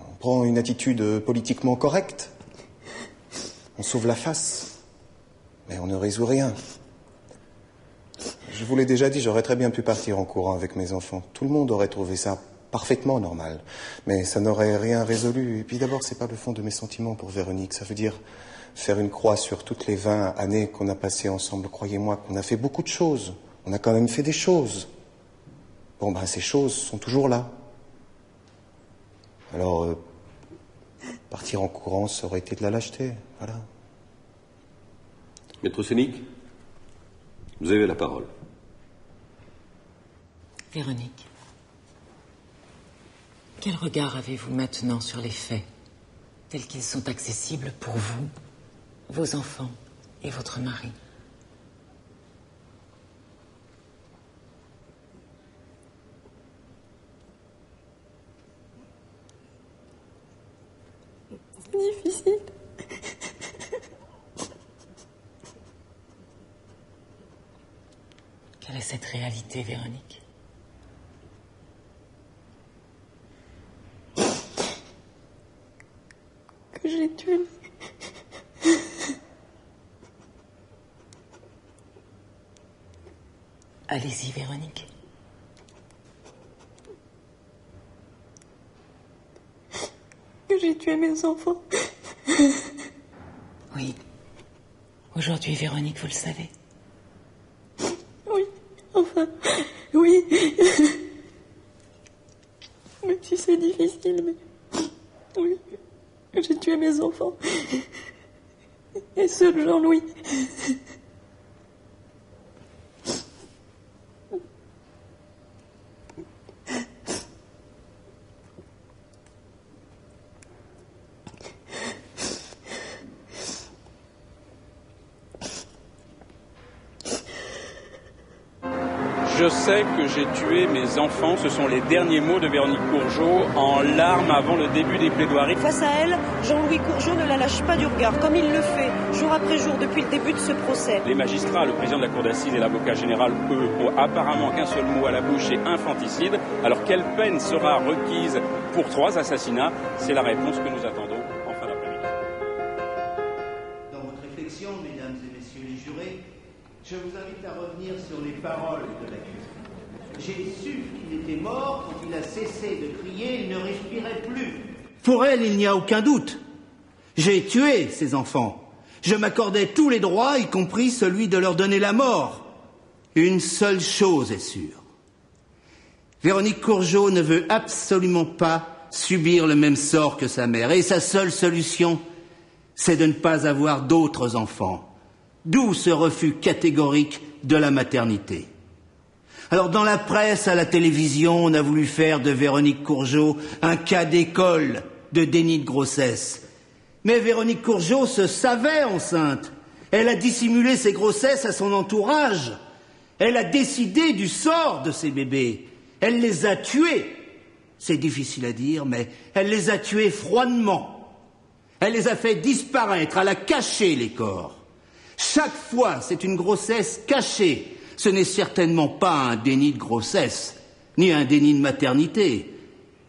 On prend une attitude politiquement correcte? On sauve la face? Mais on ne résout rien. Je vous l'ai déjà dit, j'aurais très bien pu partir en courant avec mes enfants. Tout le monde aurait trouvé ça parfaitement normal. Mais ça n'aurait rien résolu. Et puis d'abord, c'est pas le fond de mes sentiments pour Véronique. Ça veut dire faire une croix sur toutes les 20 années qu'on a passées ensemble. Croyez-moi qu'on a fait beaucoup de choses. On a quand même fait des choses. Ces choses sont toujours là. Alors, partir en courant, ça aurait été de la lâcheté. Voilà. Maître Sénic, vous avez la parole. Véronique, quel regard avez-vous maintenant sur les faits, tels qu'ils sont accessibles pour vous, vos enfants et votre mari? C'est difficile. Quelle est cette réalité, Véronique? Que j'ai tué. Allez-y, Véronique. Que j'ai tué mes enfants. Oui. Aujourd'hui, Véronique, vous le savez. Oui, enfin, oui. Même si c'est difficile, mais oui. J'ai tué mes enfants. Et ceux de Jean-Louis. Je sais que j'ai tué mes enfants. Ce sont les derniers mots de Véronique Courgeot en larmes avant le début des plaidoiries. Face à elle, Jean-Louis Courgeot ne la lâche pas du regard, comme il le fait jour après jour depuis le début de ce procès. Les magistrats, le président de la cour d'assises et l'avocat général, eux, ont apparemment qu'un seul mot à la bouche, c'est infanticide. Alors quelle peine sera requise pour 3 assassinats? C'est la réponse que nous attendons en fin d'après-midi. Dans votre réflexion, mesdames et messieurs les jurés, je vous invite à revenir sur les paroles de l'accusé. J'ai su qu'il était mort quand il a cessé de crier, il ne respirait plus. Pour elle, il n'y a aucun doute. J'ai tué ces enfants. Je m'accordais tous les droits, y compris celui de leur donner la mort. Une seule chose est sûre. Véronique Courgeot ne veut absolument pas subir le même sort que sa mère. Et sa seule solution, c'est de ne pas avoir d'autres enfants. D'où ce refus catégorique de la maternité. Alors dans la presse, à la télévision, on a voulu faire de Véronique Courgeot un cas d'école de déni de grossesse. Mais Véronique Courgeot se savait enceinte. Elle a dissimulé ses grossesses à son entourage. Elle a décidé du sort de ses bébés. Elle les a tués. C'est difficile à dire, mais elle les a tués froidement. Elle les a fait disparaître, elle a caché les corps. Chaque fois, c'est une grossesse cachée. Ce n'est certainement pas un déni de grossesse, ni un déni de maternité,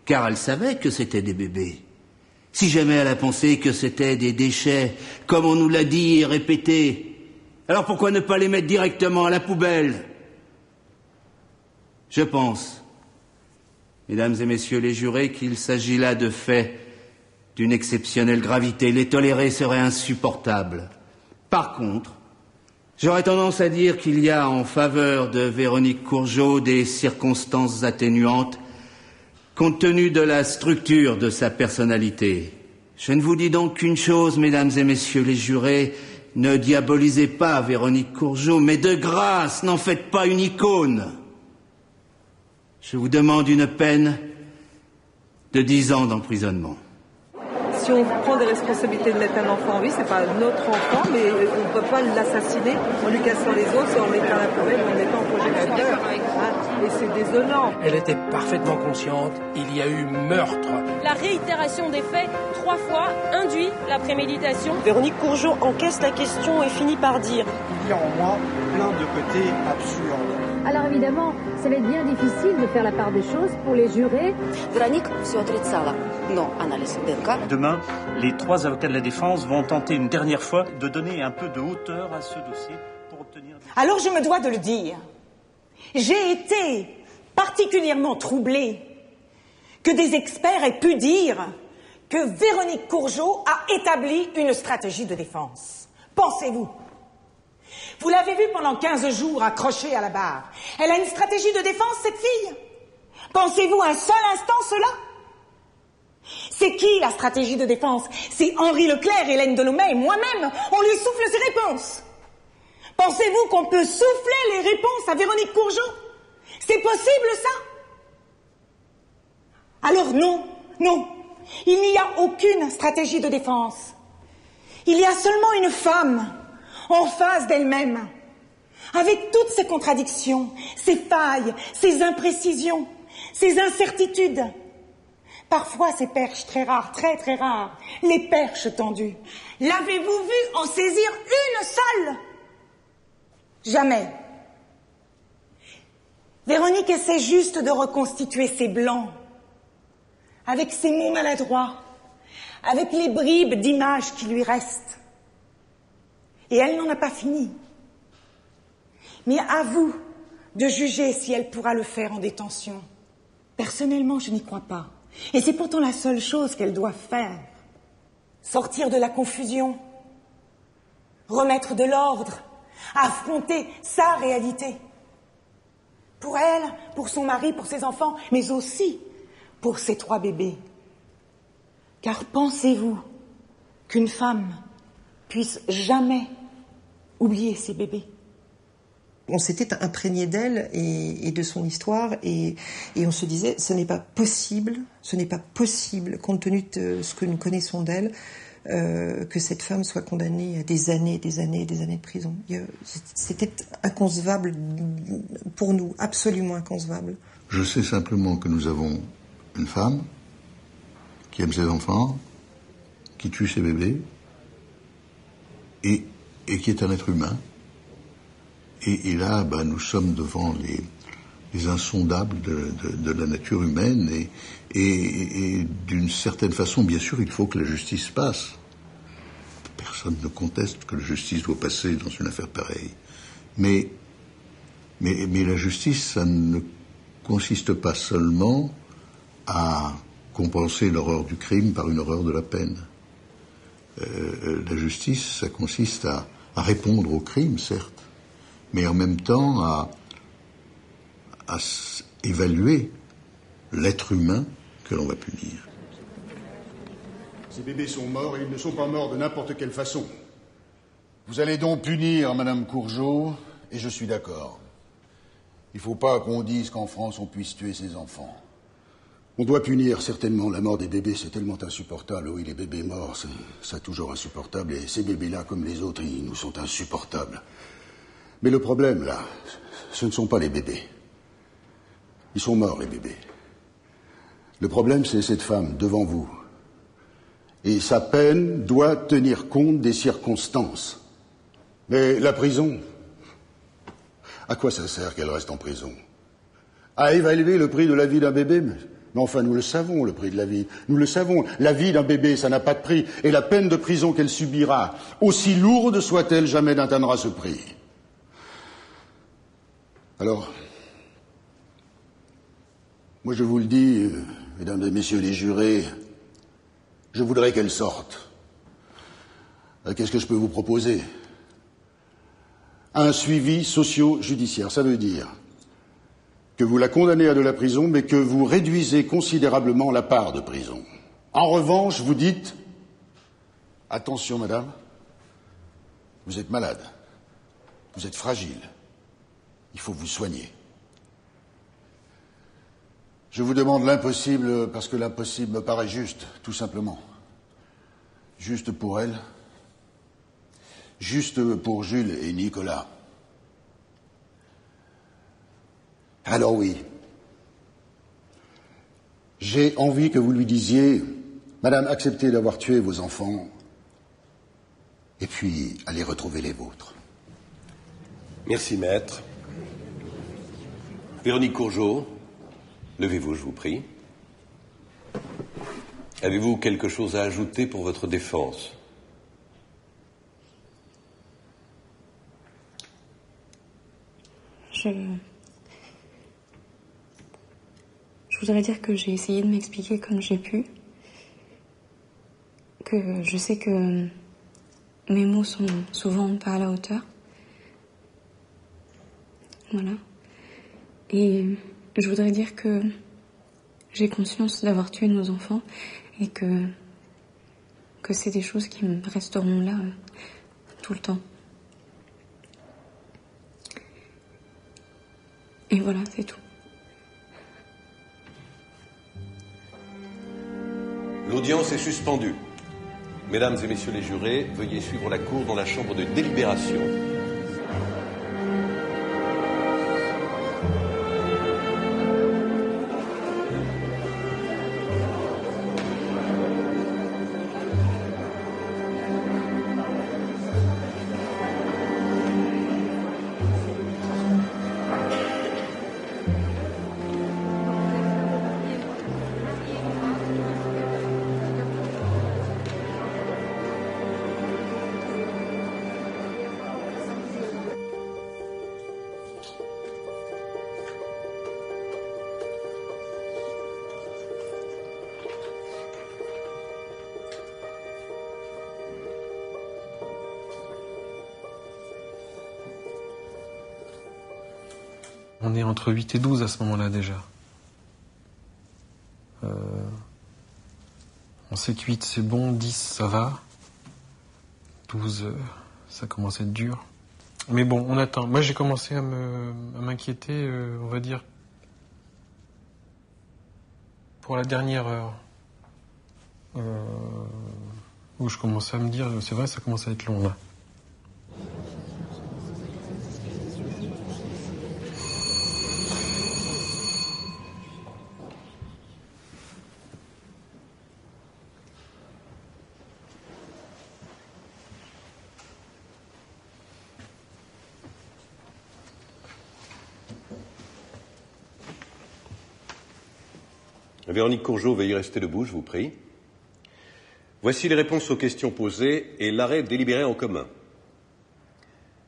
car elle savait que c'était des bébés. Si jamais elle a pensé que c'était des déchets, comme on nous l'a dit et répété, alors pourquoi ne pas les mettre directement à la poubelle? Je pense, mesdames et messieurs les jurés, qu'il s'agit là de faits d'une exceptionnelle gravité. Les tolérer serait insupportable. Par contre, j'aurais tendance à dire qu'il y a en faveur de Véronique Courgeot des circonstances atténuantes compte tenu de la structure de sa personnalité. Je ne vous dis donc qu'une chose, mesdames et messieurs les jurés, ne diabolisez pas Véronique Courgeot, mais de grâce, n'en faites pas une icône. Je vous demande une peine de 10 ans d'emprisonnement. Si on prend des responsabilités de mettre un enfant en vie, c'est pas notre enfant, mais on ne peut pas l'assassiner en lui cassant les os, en le mettant à la poubelle, en le mettant en congélateur. Et c'est désolant. Elle était parfaitement consciente, il y a eu meurtre. La réitération des faits 3 fois induit la préméditation. Véronique Courgeot encaisse la question et finit par dire: Il y a en moi plein de côtés absurdes. Alors évidemment, ça va être bien difficile de faire la part des choses pour les jurés. Demain, les 3 avocats de la défense vont tenter une dernière fois de donner un peu de hauteur à ce dossier pour obtenir... Alors je me dois de le dire. J'ai été particulièrement troublée que des experts aient pu dire que Véronique Courgeot a établi une stratégie de défense. Pensez-vous? Vous l'avez vue pendant 15 jours accrochée à la barre. Elle a une stratégie de défense, cette fille? Pensez-vous un seul instant cela? C'est qui la stratégie de défense? C'est Henri Leclerc, Hélène Delomey et moi-même. On lui souffle ses réponses. Pensez-vous qu'on peut souffler les réponses à Véronique Courgeot? C'est possible, ça? Alors non, non. Il n'y a aucune stratégie de défense. Il y a seulement une femme en face d'elle-même, avec toutes ses contradictions, ses failles, ses imprécisions, ses incertitudes. Parfois, ces perches très rares, très très rares, les perches tendues. L'avez-vous vu en saisir une seule? Jamais. Véronique essaie juste de reconstituer ses blancs, avec ses mots maladroits, avec les bribes d'images qui lui restent. Et elle n'en a pas fini. Mais à vous de juger si elle pourra le faire en détention. Personnellement, je n'y crois pas. Et c'est pourtant la seule chose qu'elle doit faire. Sortir de la confusion, remettre de l'ordre, affronter sa réalité. Pour elle, pour son mari, pour ses enfants, mais aussi pour ses 3 bébés. Car pensez-vous qu'une femme puisse jamais oublier ses bébés? On s'était imprégné d'elle et de son histoire et on se disait ce n'est pas possible, compte tenu de ce que nous connaissons d'elle, que cette femme soit condamnée à des années de prison. C'était inconcevable pour nous, absolument inconcevable. Je sais simplement que nous avons une femme qui aime ses enfants, qui tue ses bébés et qui est un être humain. Et là, nous sommes devant les insondables de la nature humaine et d'une certaine façon, bien sûr, il faut que la justice passe. Personne ne conteste que la justice doit passer dans une affaire pareille. Mais la justice, ça ne consiste pas seulement à compenser l'horreur du crime par une horreur de la peine. La justice, ça consiste à répondre au crime, certes, mais en même temps à évaluer l'être humain que l'on va punir. Ces bébés sont morts et ils ne sont pas morts de n'importe quelle façon. Vous allez donc punir Madame Courgeot, et je suis d'accord. Il ne faut pas qu'on dise qu'en France on puisse tuer ses enfants. On doit punir certainement la mort des bébés, c'est tellement insupportable. Oui, les bébés morts, c'est toujours insupportable, et ces bébés-là, comme les autres, ils nous sont insupportables. Mais le problème, là, ce ne sont pas les bébés. Ils sont morts, les bébés. Le problème, c'est cette femme, devant vous. Et sa peine doit tenir compte des circonstances. Mais la prison, à quoi ça sert qu'elle reste en prison? À évaluer le prix de la vie d'un bébé? Mais enfin, nous le savons, le prix de la vie. Nous le savons. La vie d'un bébé, ça n'a pas de prix. Et la peine de prison qu'elle subira, aussi lourde soit-elle, jamais n'atteindra ce prix. Alors, moi je vous le dis, mesdames et messieurs les jurés, je voudrais qu'elle sorte. Qu'est-ce que je peux vous proposer? Un suivi socio-judiciaire, ça veut dire que vous la condamnez à de la prison, mais que vous réduisez considérablement la part de prison. En revanche, vous dites, Attention, madame. Vous êtes malade. Vous êtes fragile. Il faut vous soigner. Je vous demande l'impossible parce que l'impossible me paraît juste, tout simplement. Juste pour elle. Juste pour Jules et Nicolas. Alors oui. J'ai envie que vous lui disiez, madame, acceptez d'avoir tué vos enfants, et puis allez retrouver les vôtres. Merci, maître. Véronique Courgeot, levez-vous, je vous prie. Avez-vous quelque chose à ajouter pour votre défense? Je voudrais dire que j'ai essayé de m'expliquer comme j'ai pu, que je sais que mes mots sont souvent pas à la hauteur. Voilà. Et je voudrais dire que j'ai conscience d'avoir tué nos enfants et que c'est des choses qui me resteront là tout le temps. Et voilà, c'est tout. L'audience est suspendue. Mesdames et messieurs les jurés, veuillez suivre la cour dans la chambre de délibération. On est entre 8 et 12 à ce moment-là déjà. On sait que 8 c'est bon, 10 ça va. 12 ça commence à être dur. Mais bon, on attend. Moi j'ai commencé à m'inquiéter, on va dire, pour la dernière heure. Où je commençais à me dire, c'est vrai, ça commence à être long là. Véronique Courgeot, veuillez rester debout, je vous prie. Voici les réponses aux questions posées et l'arrêt délibéré en commun.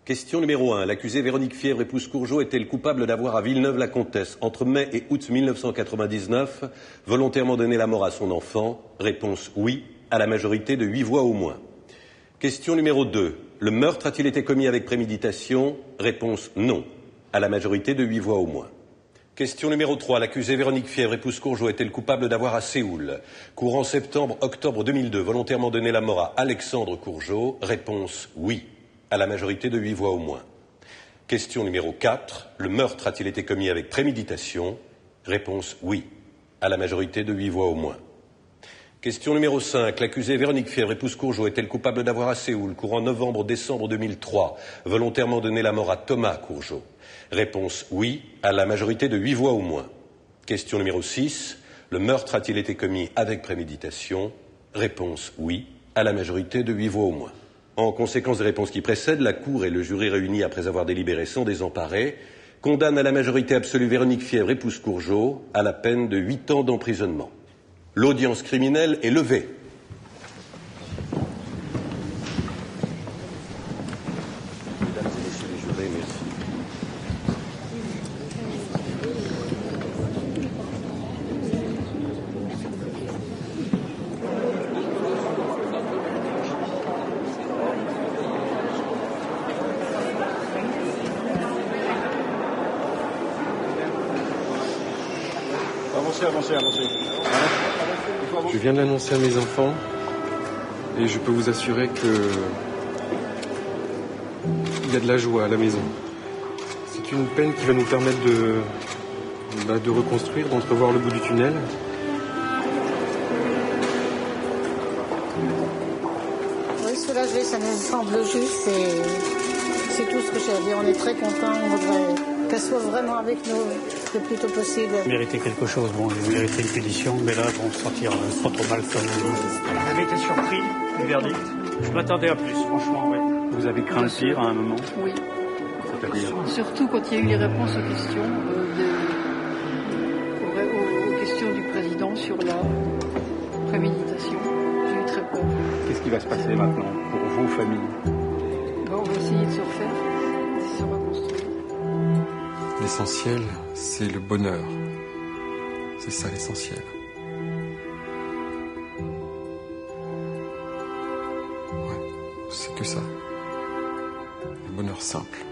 Question numéro 1. L'accusée Véronique Fièvre, épouse Courgeot, est-elle coupable d'avoir à Villeneuve-la-Comtesse, entre mai et août 1999, volontairement donné la mort à son enfant? Réponse oui, à la majorité de 8 voix au moins. Question numéro 2. Le meurtre a-t-il été commis avec préméditation? Réponse non, à la majorité de 8 voix au moins. Question numéro 3. L'accusée Véronique Fièvre, épouse Courgeot, est-elle coupable d'avoir à Séoul, courant septembre-octobre 2002, volontairement donné la mort à Alexandre Courgeot? Réponse oui, à la majorité de 8 voix au moins. Question numéro 4. Le meurtre a-t-il été commis avec préméditation? Réponse oui, à la majorité de 8 voix au moins. Question numéro 5. L'accusée Véronique Fièvre, épouse Courgeot, est-elle coupable d'avoir à Séoul, courant novembre-décembre 2003, volontairement donné la mort à Thomas Courgeot? Réponse oui, à la majorité de 8 voix au moins. Question numéro 6. Le meurtre a-t-il été commis avec préméditation? Réponse oui, à la majorité de 8 voix au moins. En conséquence des réponses qui précèdent, la Cour et le jury réunis après avoir délibéré sans désemparer condamnent à la majorité absolue Véronique Fièvre, épouse Courgeot, à la peine de 8 ans d'emprisonnement. L'audience criminelle est levée. Mesdames et messieurs les jurés, merci. Avancez. Je viens de l'annoncer à mes enfants Et je peux vous assurer que il y a de la joie à la maison. C'est une peine qui va nous permettre de reconstruire, d'entrevoir le bout du tunnel. Oui, soulager, ça nous semble juste et c'est tout ce que j'ai à dire. On est très contents, on voudrait qu'elle soit vraiment avec nous le plus tôt possible. Mériter quelque chose, bon, j'ai mérité une punition, mais là, vont sortir pas trop mal comme vous avez été surpris du verdict. Je m'attendais à plus, franchement, oui. Vous avez craint le pire à un moment? Oui. C'est-à-dire? Surtout quand il y a eu les réponses aux questions, aux questions du président sur la préméditation. J'ai eu très peur. Qu'est-ce qui va se passer maintenant pour vos familles? On va essayer de se refaire, de se reconstruire. L'essentiel, c'est le bonheur. C'est ça l'essentiel. Ouais, c'est que ça. Le bonheur simple.